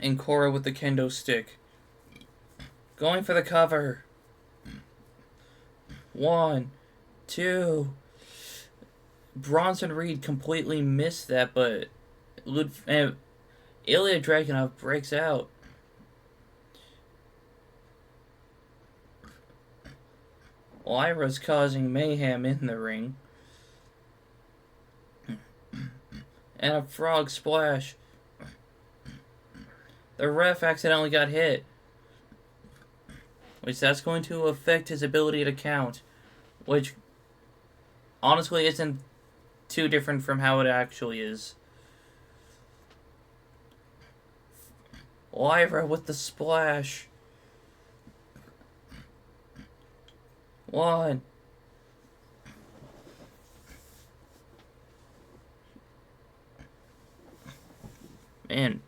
And Cora with the kendo stick. Going for the cover. 1, 2. Bronson Reed completely missed that, but Ilja Dragunov breaks out. Lyra's causing mayhem in the ring. And a frog splash. The ref accidentally got hit. Which that's going to affect his ability to count. Which honestly isn't too different from how it actually is. Lyra with the splash. 1. Man.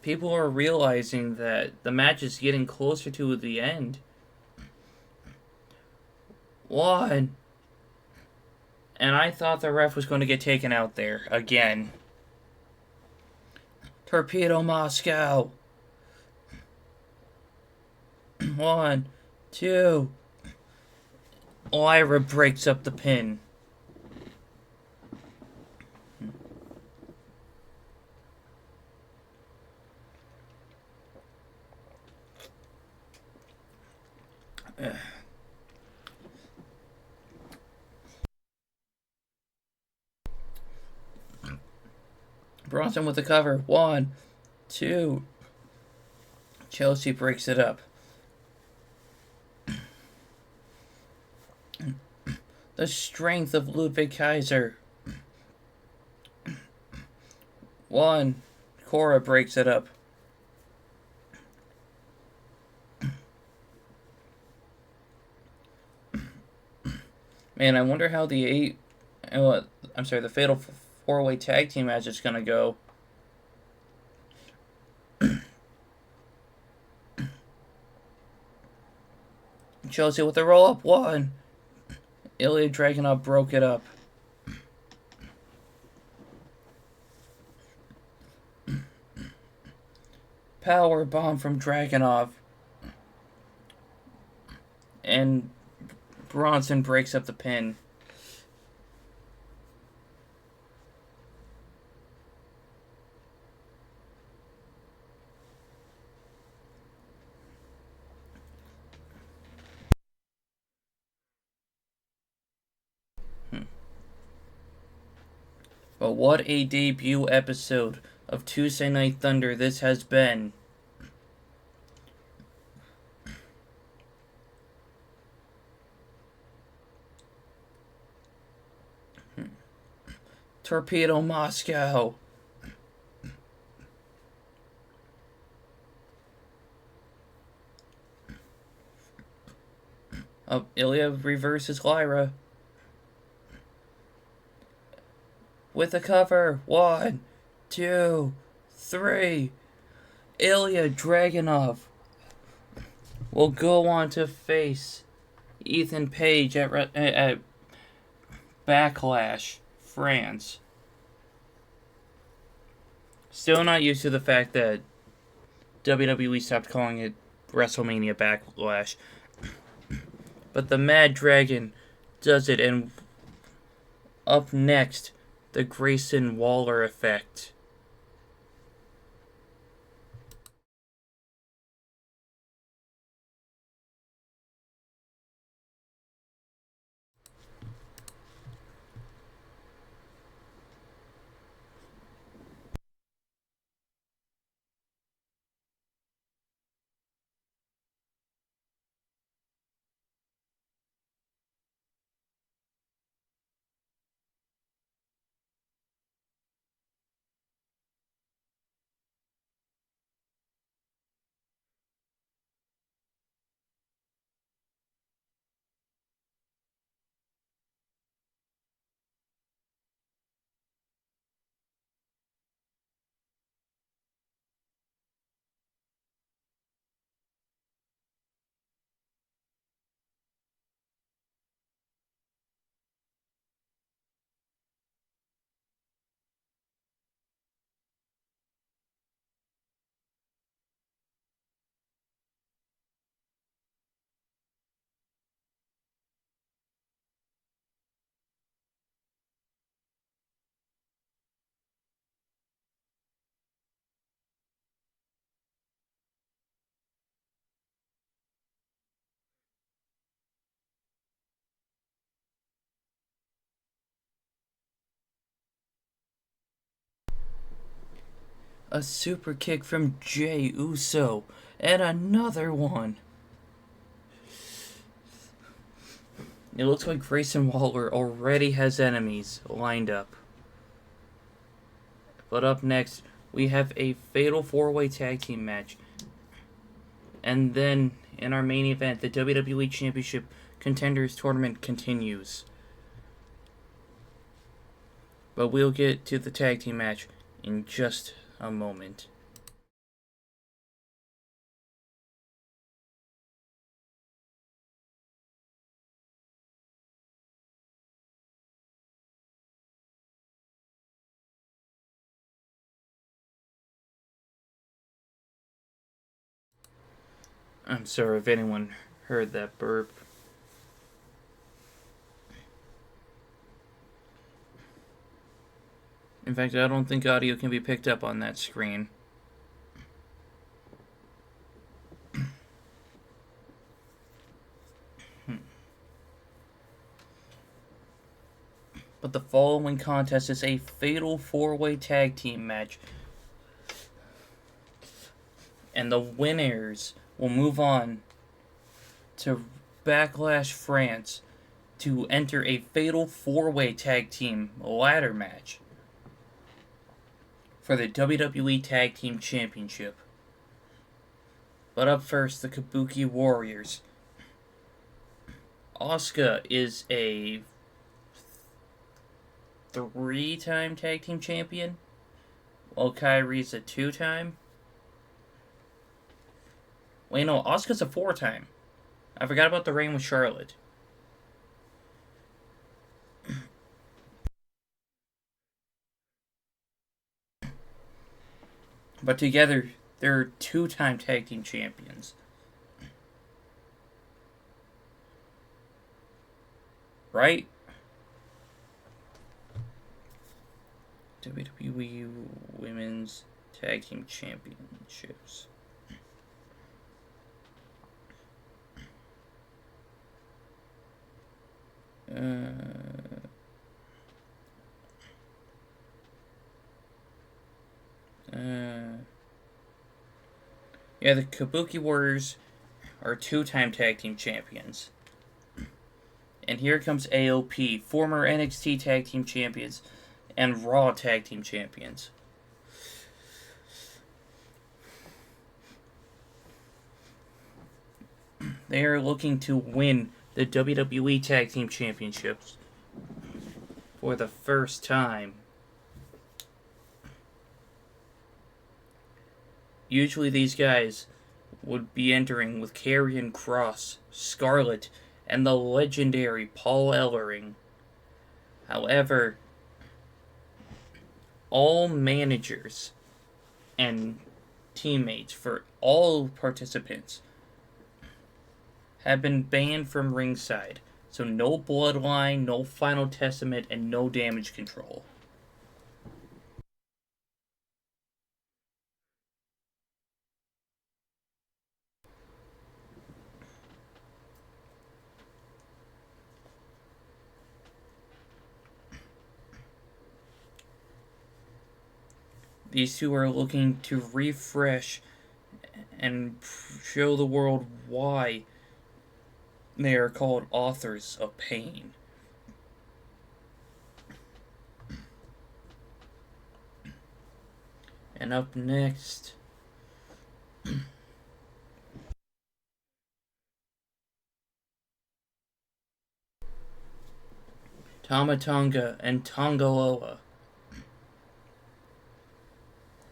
People are realizing that the match is getting closer to the end. 1. And I thought the ref was going to get taken out there again. Torpedo Moscow. 1, 2. Lyra breaks up the pin. Bronson with the cover. 1, 2. Chelsea breaks it up. The strength of Ludwig Kaiser. 1. Cora breaks it up. Man, I wonder how the the Fatal 4-Way Tag Team match is going to go. Chelsea with a roll-up 1. Ilja Dragunov broke it up. Power bomb from Dragunov. And Bronson breaks up the pin. But what a debut episode of Tuesday Night Thunder this has been. Torpedo Moscow. Ilja reverses Lyra. With a cover. 1, 2, 3. Ilja Dragunov will go on to face Ethan Page at Backlash France. Still not used to the fact that WWE stopped calling it WrestleMania Backlash. But the Mad Dragon does it, and up next, the Grayson Waller effect. A super kick from Jey Uso. And another one. It looks like Grayson Waller already has enemies lined up. But up next, we have a fatal 4-way tag team match. And then, in our main event, the WWE Championship Contenders Tournament continues. But we'll get to the tag team match in just a moment. I'm sorry if anyone heard that burp. In fact, I don't think audio can be picked up on that screen. But the following contest is a fatal 4-way tag team match. And the winners will move on to Backlash France to enter a fatal 4-way tag team ladder match for the WWE Tag Team Championship. But up first, the Kabuki Warriors. Asuka is a 3-time tag team champion, while Kairi's a 2-time. Wait, no, Asuka's a 4-time. I forgot about the reign with Charlotte. But together, they're 2-time tag team champions. Right? WWE Women's Tag Team Championships. Yeah, the Kabuki Warriors are 2-time tag team champions. And here comes AOP, former NXT tag team champions and Raw tag team champions. They are looking to win the WWE tag team championships for the first time. Usually these guys would be entering with Karrion Kross, Scarlett, and the legendary Paul Ellering. However, all managers and teammates for all participants have been banned from ringside. So no Bloodline, no Final Testament, and no Damage Control. These two are looking to refresh and show the world why they are called authors of pain. And up next, Tama Tonga and Tongaloa,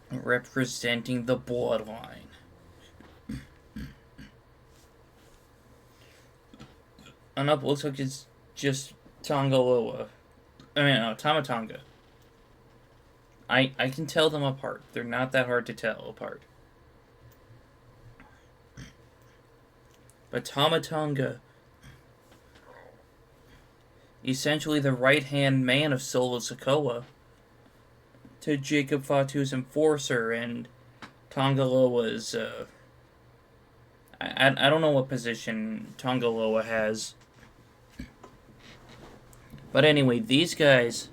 representing the Bloodline. And up looks like it's just Tongaloa. Tama Tonga. I can tell them apart. They're not that hard to tell apart. But Tama Tonga, essentially the right-hand man of Solo Sikoa to Jacob Fatu's enforcer, and Tongaloa's, I don't know what position Tongaloa has. But anyway, these guys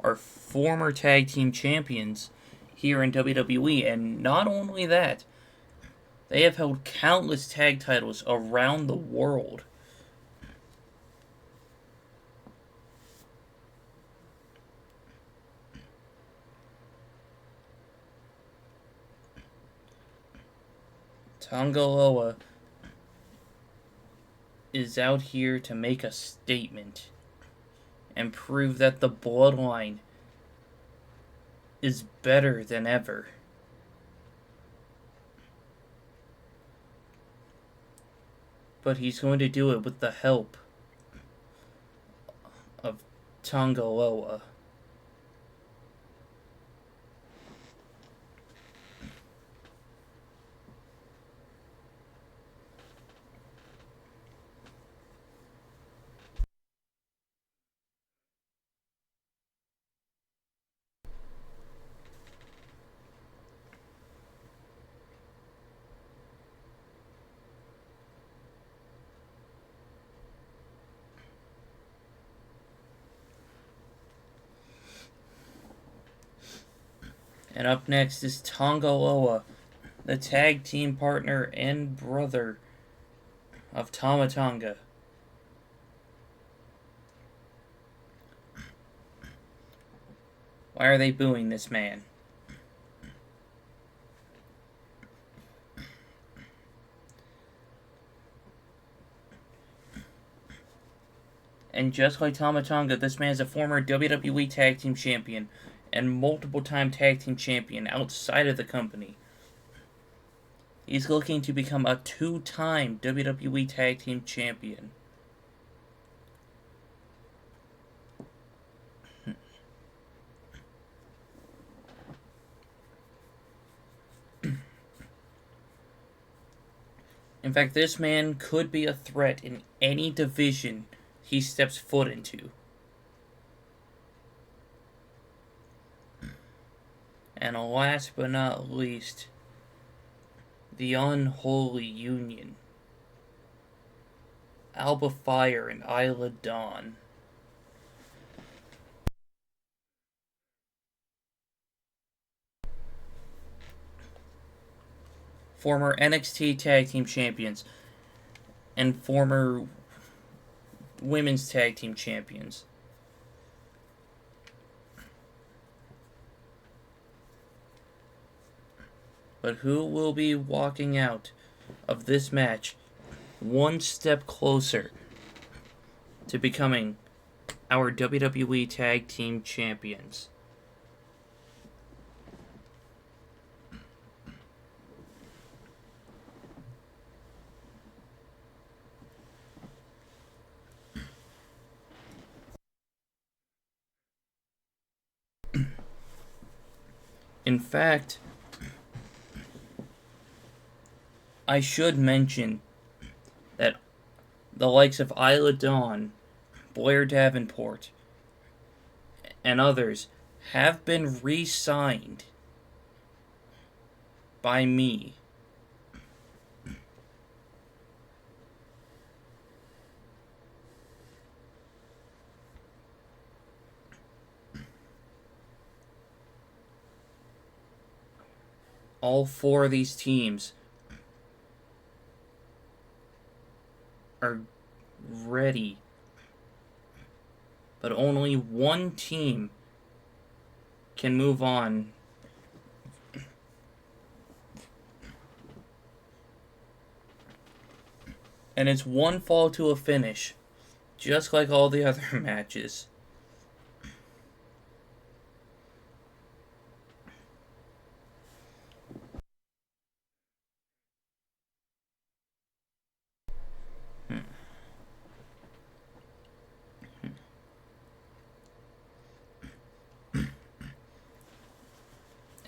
are former tag team champions here in WWE, and not only that, they have held countless tag titles around the world. Tongaloa is out here to make a statement and prove that the Bloodline is better than ever. But he's going to do it with the help of Tongaloa. And up next is Tongaloa, the tag team partner and brother of Tama Tonga. Why are they booing this man? And And just like Tama Tonga, this man is a former WWE Tag Team Champion and multiple-time Tag Team Champion outside of the company. He's looking to become a 2-time WWE Tag Team Champion. In fact, this man could be a threat in any division he steps foot into. And last but not least, the Unholy Union. Alba Fire and Isla Dawn. Former NXT Tag Team Champions and former Women's Tag Team Champions. But who will be walking out of this match one step closer to becoming our WWE Tag Team Champions? In fact, I should mention that the likes of Isla Dawn, Blair Davenport, and others have been re-signed by me. All 4 of these teams are ready, but only one team can move on. And it's one fall to a finish, just like all the other matches.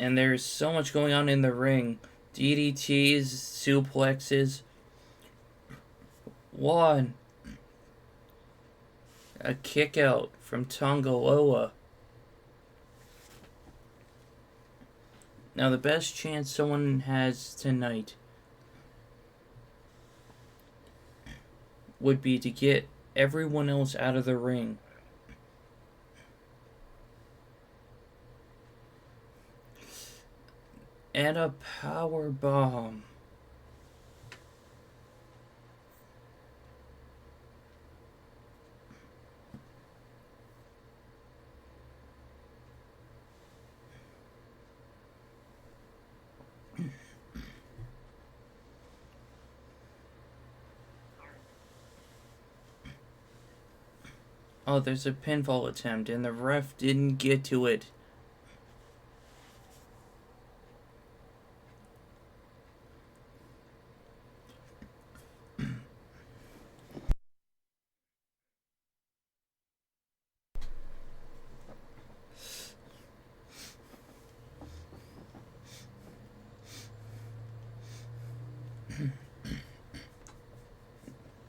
And there's so much going on in the ring. DDTs, suplexes. One. A kick out from Tongaloa. Now the best chance someone has tonight would be to get everyone else out of the ring. And a power bomb. Oh, there's a pinfall attempt, and the ref didn't get to it.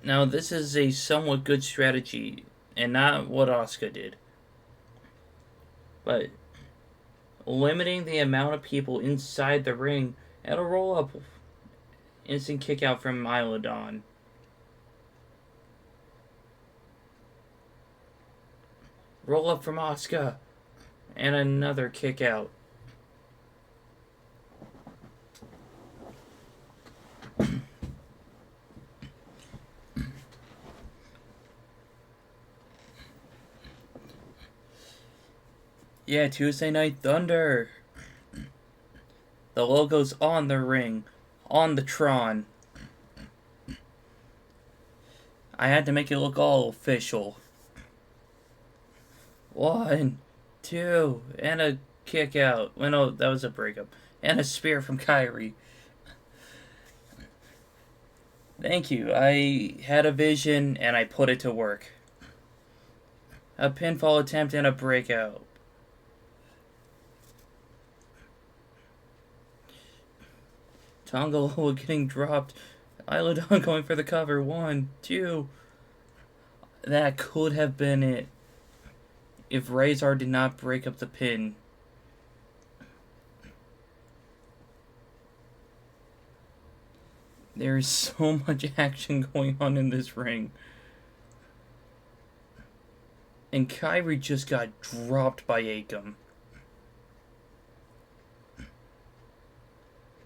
Now, this is a somewhat good strategy, and not what Asuka did. But limiting the amount of people inside the ring and a roll-up instant kick out from Isla Dawn. Roll-up from Asuka, and another kick out. Yeah, Tuesday Night Thunder. The logo's on the ring, on the Tron. I had to make it look all official. 1, 2, and a kick out. Well, no, that was a breakup. And a spear from Kyrie. Thank you. I had a vision and I put it to work. A pinfall attempt and a breakout. Tonga getting dropped. Isla going for the cover. 1, 2. That could have been it if Razor did not break up the pin. There is so much action going on in this ring. And Kyrie just got dropped by Akam.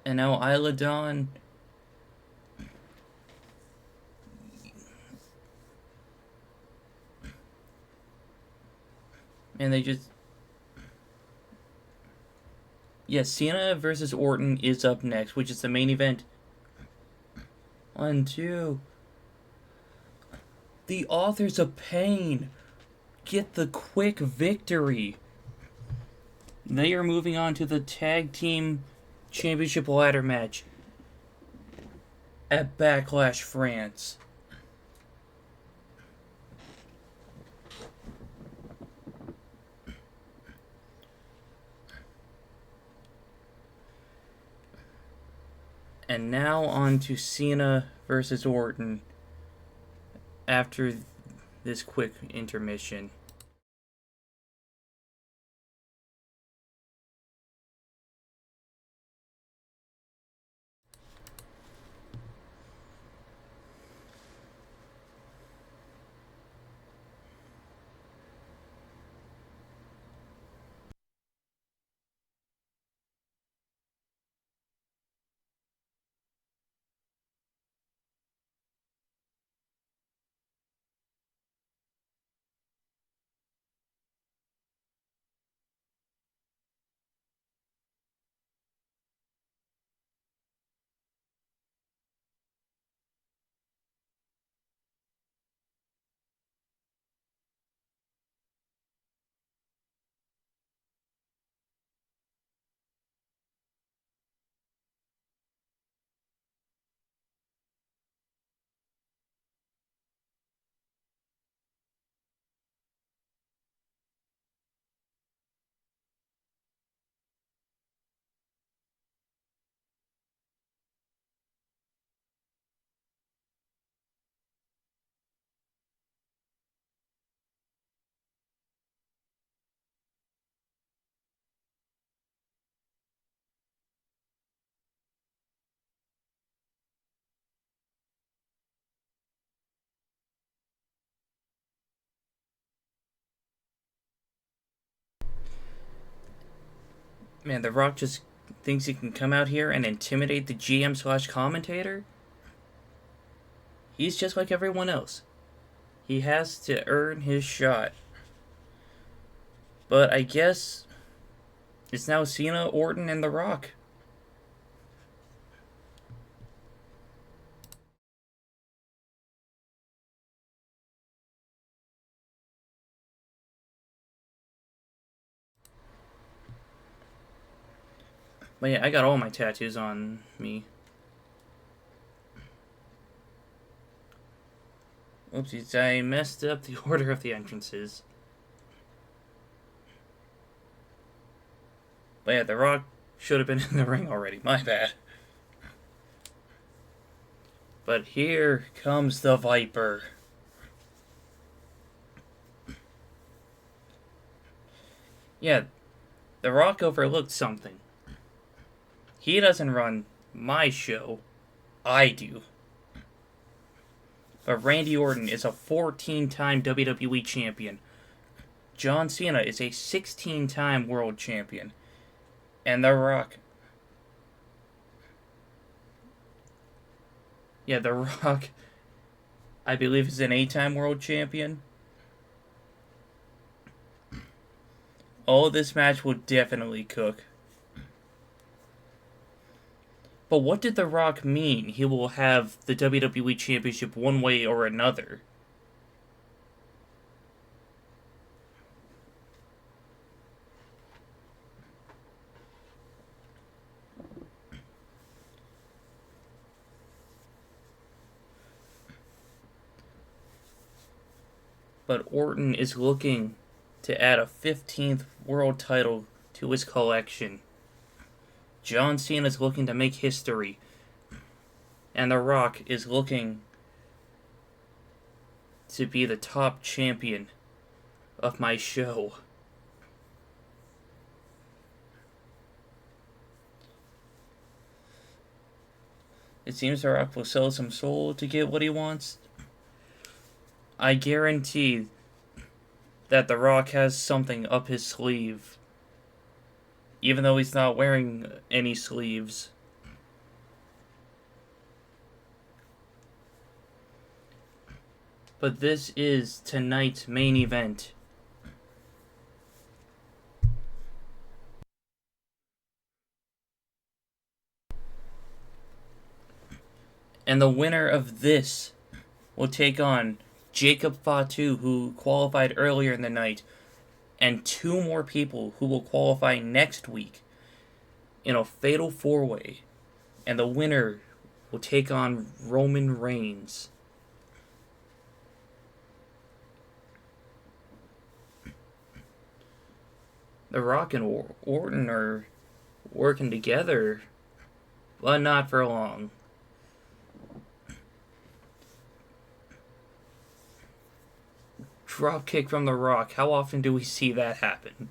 And now Isla Dawn. And they just... Yeah, Cena versus Orton is up next, which is the main event. 1, 2. The Authors of Pain get the quick victory. They are moving on to the Tag Team Championship ladder match at Backlash France. And now on to Cena versus Orton after this quick intermission. Man, The Rock just thinks he can come out here and intimidate the GM/commentator? He's just like everyone else. He has to earn his shot. But I guess it's now Cena, Orton, and The Rock. But yeah, I got all my tattoos on me. Oopsies, I messed up the order of the entrances. But yeah, The Rock should have been in the ring already. My bad. But here comes the Viper. Yeah, The Rock overlooked something. He doesn't run my show. I do. But Randy Orton is a 14-time WWE champion. John Cena is a 16-time world champion. And The Rock... Yeah, The Rock, I believe, is an 8-time world champion. Oh, this match will definitely cook. But what did The Rock mean? He will have the WWE Championship one way or another. but Orton is looking to add a 15th world title to his collection. John Cena is looking to make history, and The Rock is looking to be the top champion of my show. It seems The Rock will sell some soul to get what he wants. I guarantee that The Rock has something up his sleeve, even though he's not wearing any sleeves. But this is tonight's main event. And the winner of this will take on Jacob Fatu, who qualified earlier in the night, and 2 more people who will qualify next week in a fatal 4-way. And the winner will take on Roman Reigns. The Rock and Orton are working together, but not for long. Drop kick from The Rock. How often do we see that happen?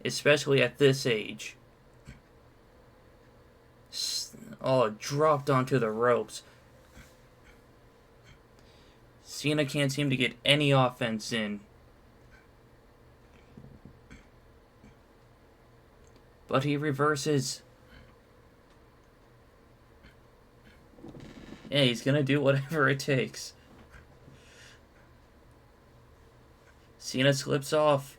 Especially at this age. Oh, dropped onto the ropes. Cena can't seem to get any offense in. But he reverses. Yeah, he's gonna do whatever it takes. Cena slips off.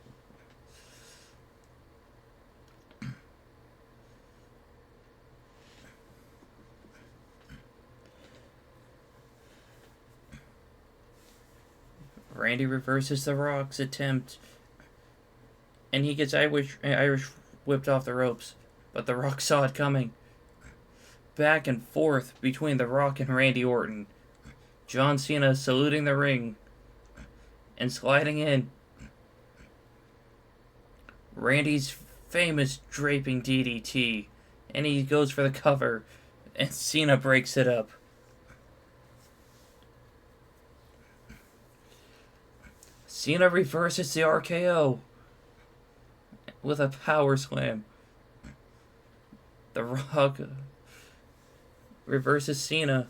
Randy reverses The Rock's attempt, and he gets Irish whipped off the ropes, but The Rock saw it coming. Back and forth between The Rock and Randy Orton. John Cena saluting the ring and sliding in. Randy's famous draping DDT, and he goes for the cover, and Cena breaks it up. Cena reverses the RKO with a power slam. The Rock reverses Cena.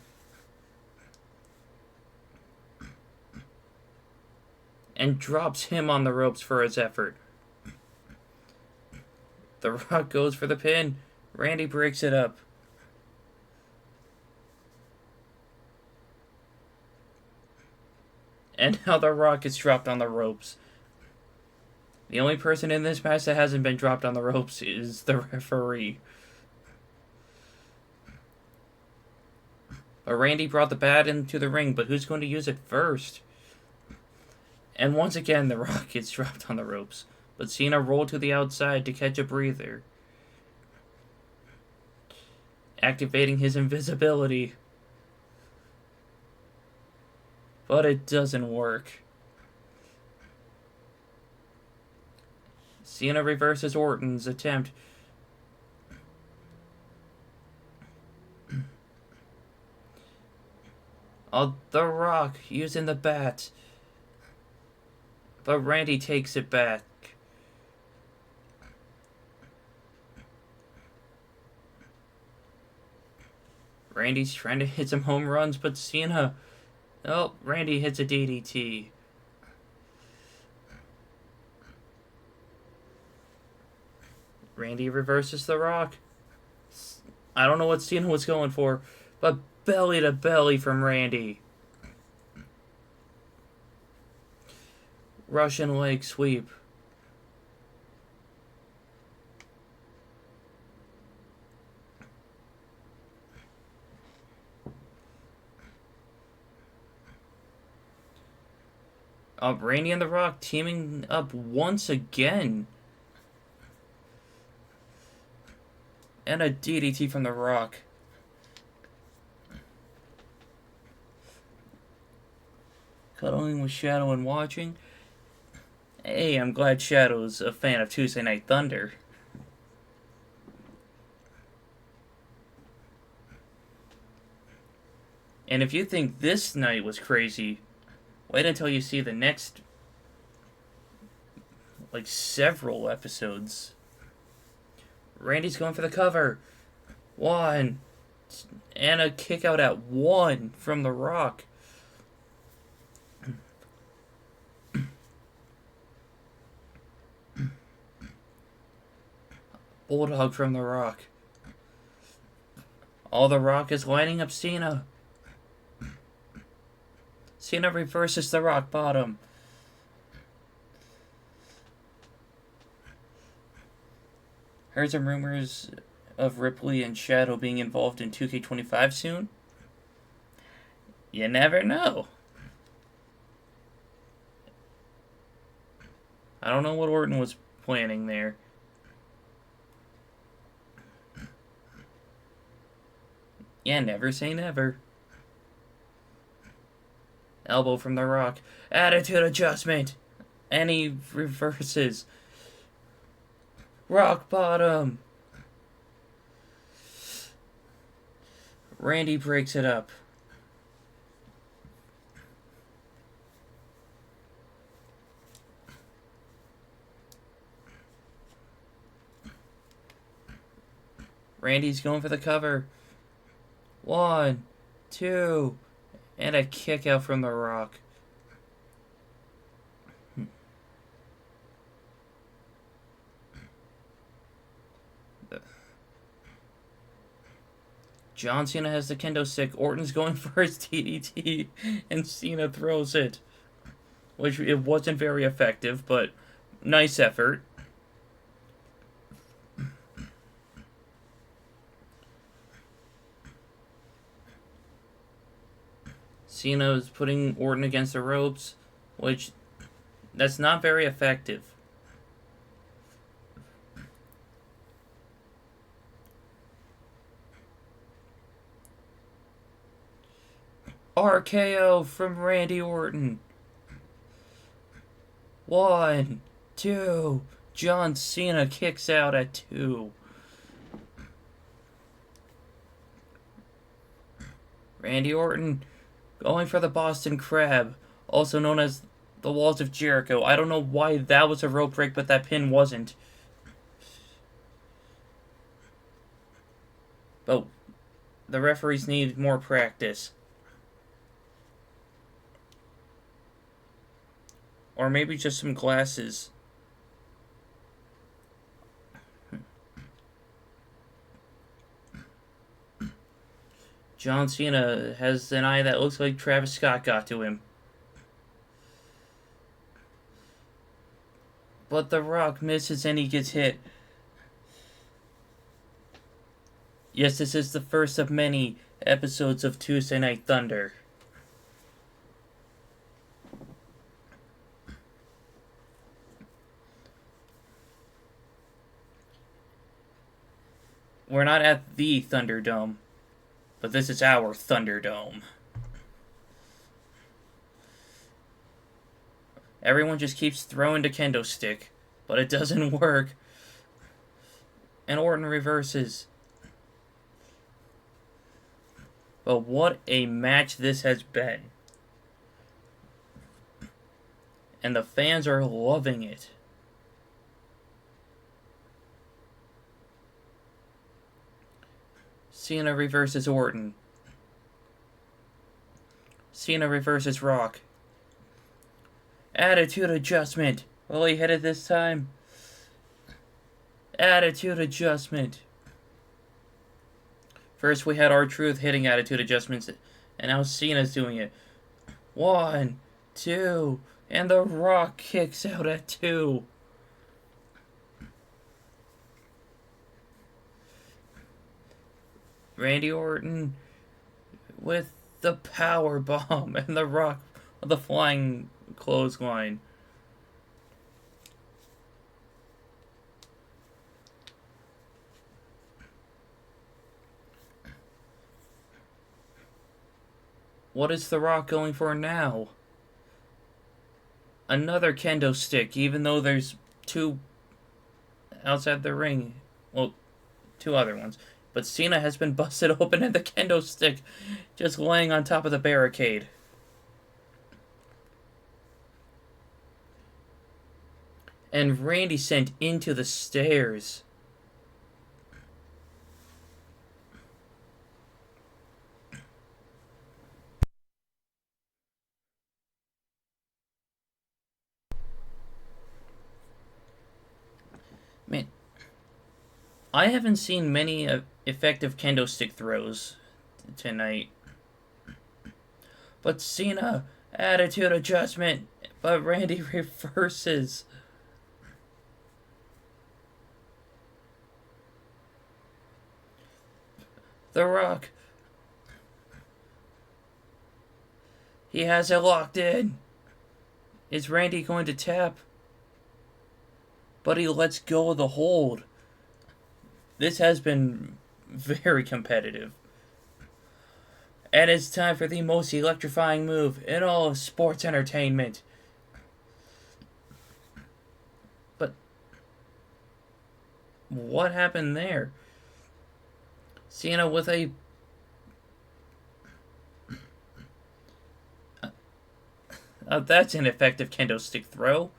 And drops him on the ropes for his effort. The Rock goes for the pin. Randy breaks it up. And now The Rock is dropped on the ropes. The only person in this match that hasn't been dropped on the ropes is the referee. But Randy brought the bat into the ring, but who's going to use it first? And once again, The Rock gets dropped on the ropes. But Cena rolled to the outside to catch a breather, activating his invisibility. But it doesn't work. Cena reverses Orton's attempt. The Rock using the bat. But Randy takes it back. Randy's trying to hit some home runs, but Cena... Oh, Randy hits a DDT. Randy reverses The Rock. I don't know what Cena was going for, but belly to belly from Randy. Russian leg sweep. Randy and The Rock teaming up once again. And a DDT from The Rock. cuddling with Shadow and watching. Hey, I'm glad Shadow's a fan of Tuesday Night Thunder. And if you think this night was crazy, wait until you see the next, several episodes. Randy's going for the cover. 1. And a kick out at 1 from The Rock. Bulldog from The Rock. All The Rock is lining up Cena. Cena reverses the rock bottom. Heard some rumors of Ripley and Shadow being involved in 2K25 soon. You never know. I don't know what Orton was planning there. Yeah, never say never. Elbow from The Rock. Attitude adjustment. And he reverses. Rock bottom. Randy breaks it up. Randy's going for the cover. 1, 2, and a kick out from The Rock. John Cena has the kendo stick. Orton's going for his DDT, and Cena throws it. Which, it wasn't very effective, but nice effort. Cena is putting Orton against the ropes, which, that's not very effective. RKO from Randy Orton. 1, 2. John Cena kicks out at 2. Randy Orton going for the Boston Crab, also known as the Walls of Jericho. I don't know why that was a rope break, but that pin wasn't. But the referees need more practice. Or maybe just some glasses. John Cena has an eye that looks like Travis Scott got to him. But The Rock misses and he gets hit. Yes, this is the first of many episodes of Tuesday Night Thunder. We're not at the Thunderdome, but this is our Thunderdome. Everyone just keeps throwing the kendo stick, but it doesn't work. And Orton reverses. But what a match this has been. And the fans are loving it. Cena reverses Orton. Cena reverses Rock. Attitude adjustment. Will he hit it this time? Attitude adjustment. First we had R-Truth hitting attitude adjustments, and now Cena's doing it. 1, 2, and The Rock kicks out at 2. Randy Orton with the power bomb and The Rock with the flying clothesline. What is The Rock going for now? another kendo stick, even though there's two outside the ring. Well, two other ones. But Cena has been busted open and the kendo stick just laying on top of the barricade. And Randy sent into the stairs. Man, I haven't seen many effective kendo stick throws tonight. But Cena, attitude adjustment, but Randy reverses. The Rock. He has it locked in. Is Randy going to tap? But he lets go of the hold. This has been very competitive. And it's time for the most electrifying move in all of sports entertainment. But what happened there? Cena with a... that's an effective kendo stick throw.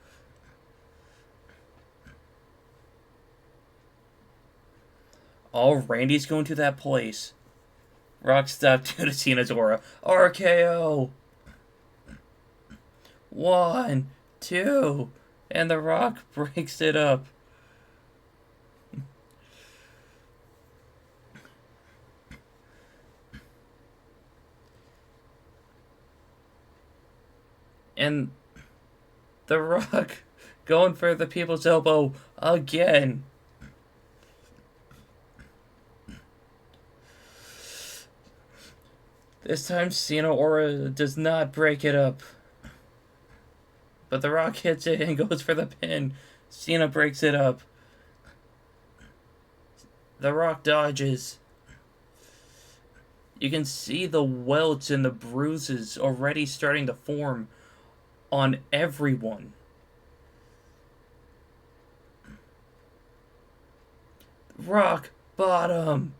Oh, Randy's going to that place. Rock stop due to Cena's aura. RKO. 1, 2. And The Rock breaks it up. And The Rock going for the people's elbow again. This time, Cena aura does not break it up. But The Rock hits it and goes for the pin. Cena breaks it up. The Rock dodges. You can see the welts and the bruises already starting to form on everyone. Rock bottom.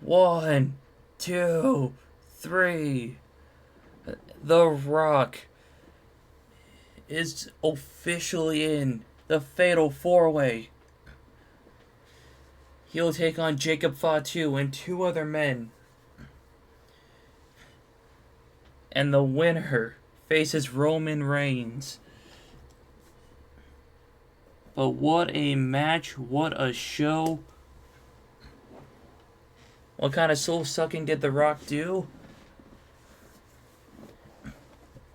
1, 2, 3. The Rock is officially in the Fatal 4-Way. He'll take on Jacob Fatu and 2 other men. And the winner faces Roman Reigns. But what a match, what a show. What kind of soul-sucking did The Rock do?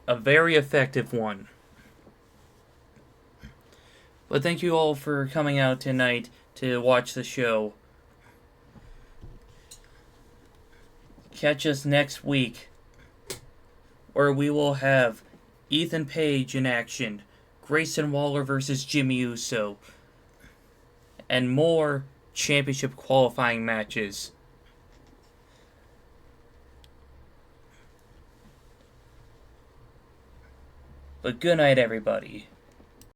A very effective one. But thank you all for coming out tonight to watch the show. Catch us next week, where we will have Ethan Page in action, Grayson Waller versus Jimmy Uso, and more championship qualifying matches. But good night, everybody.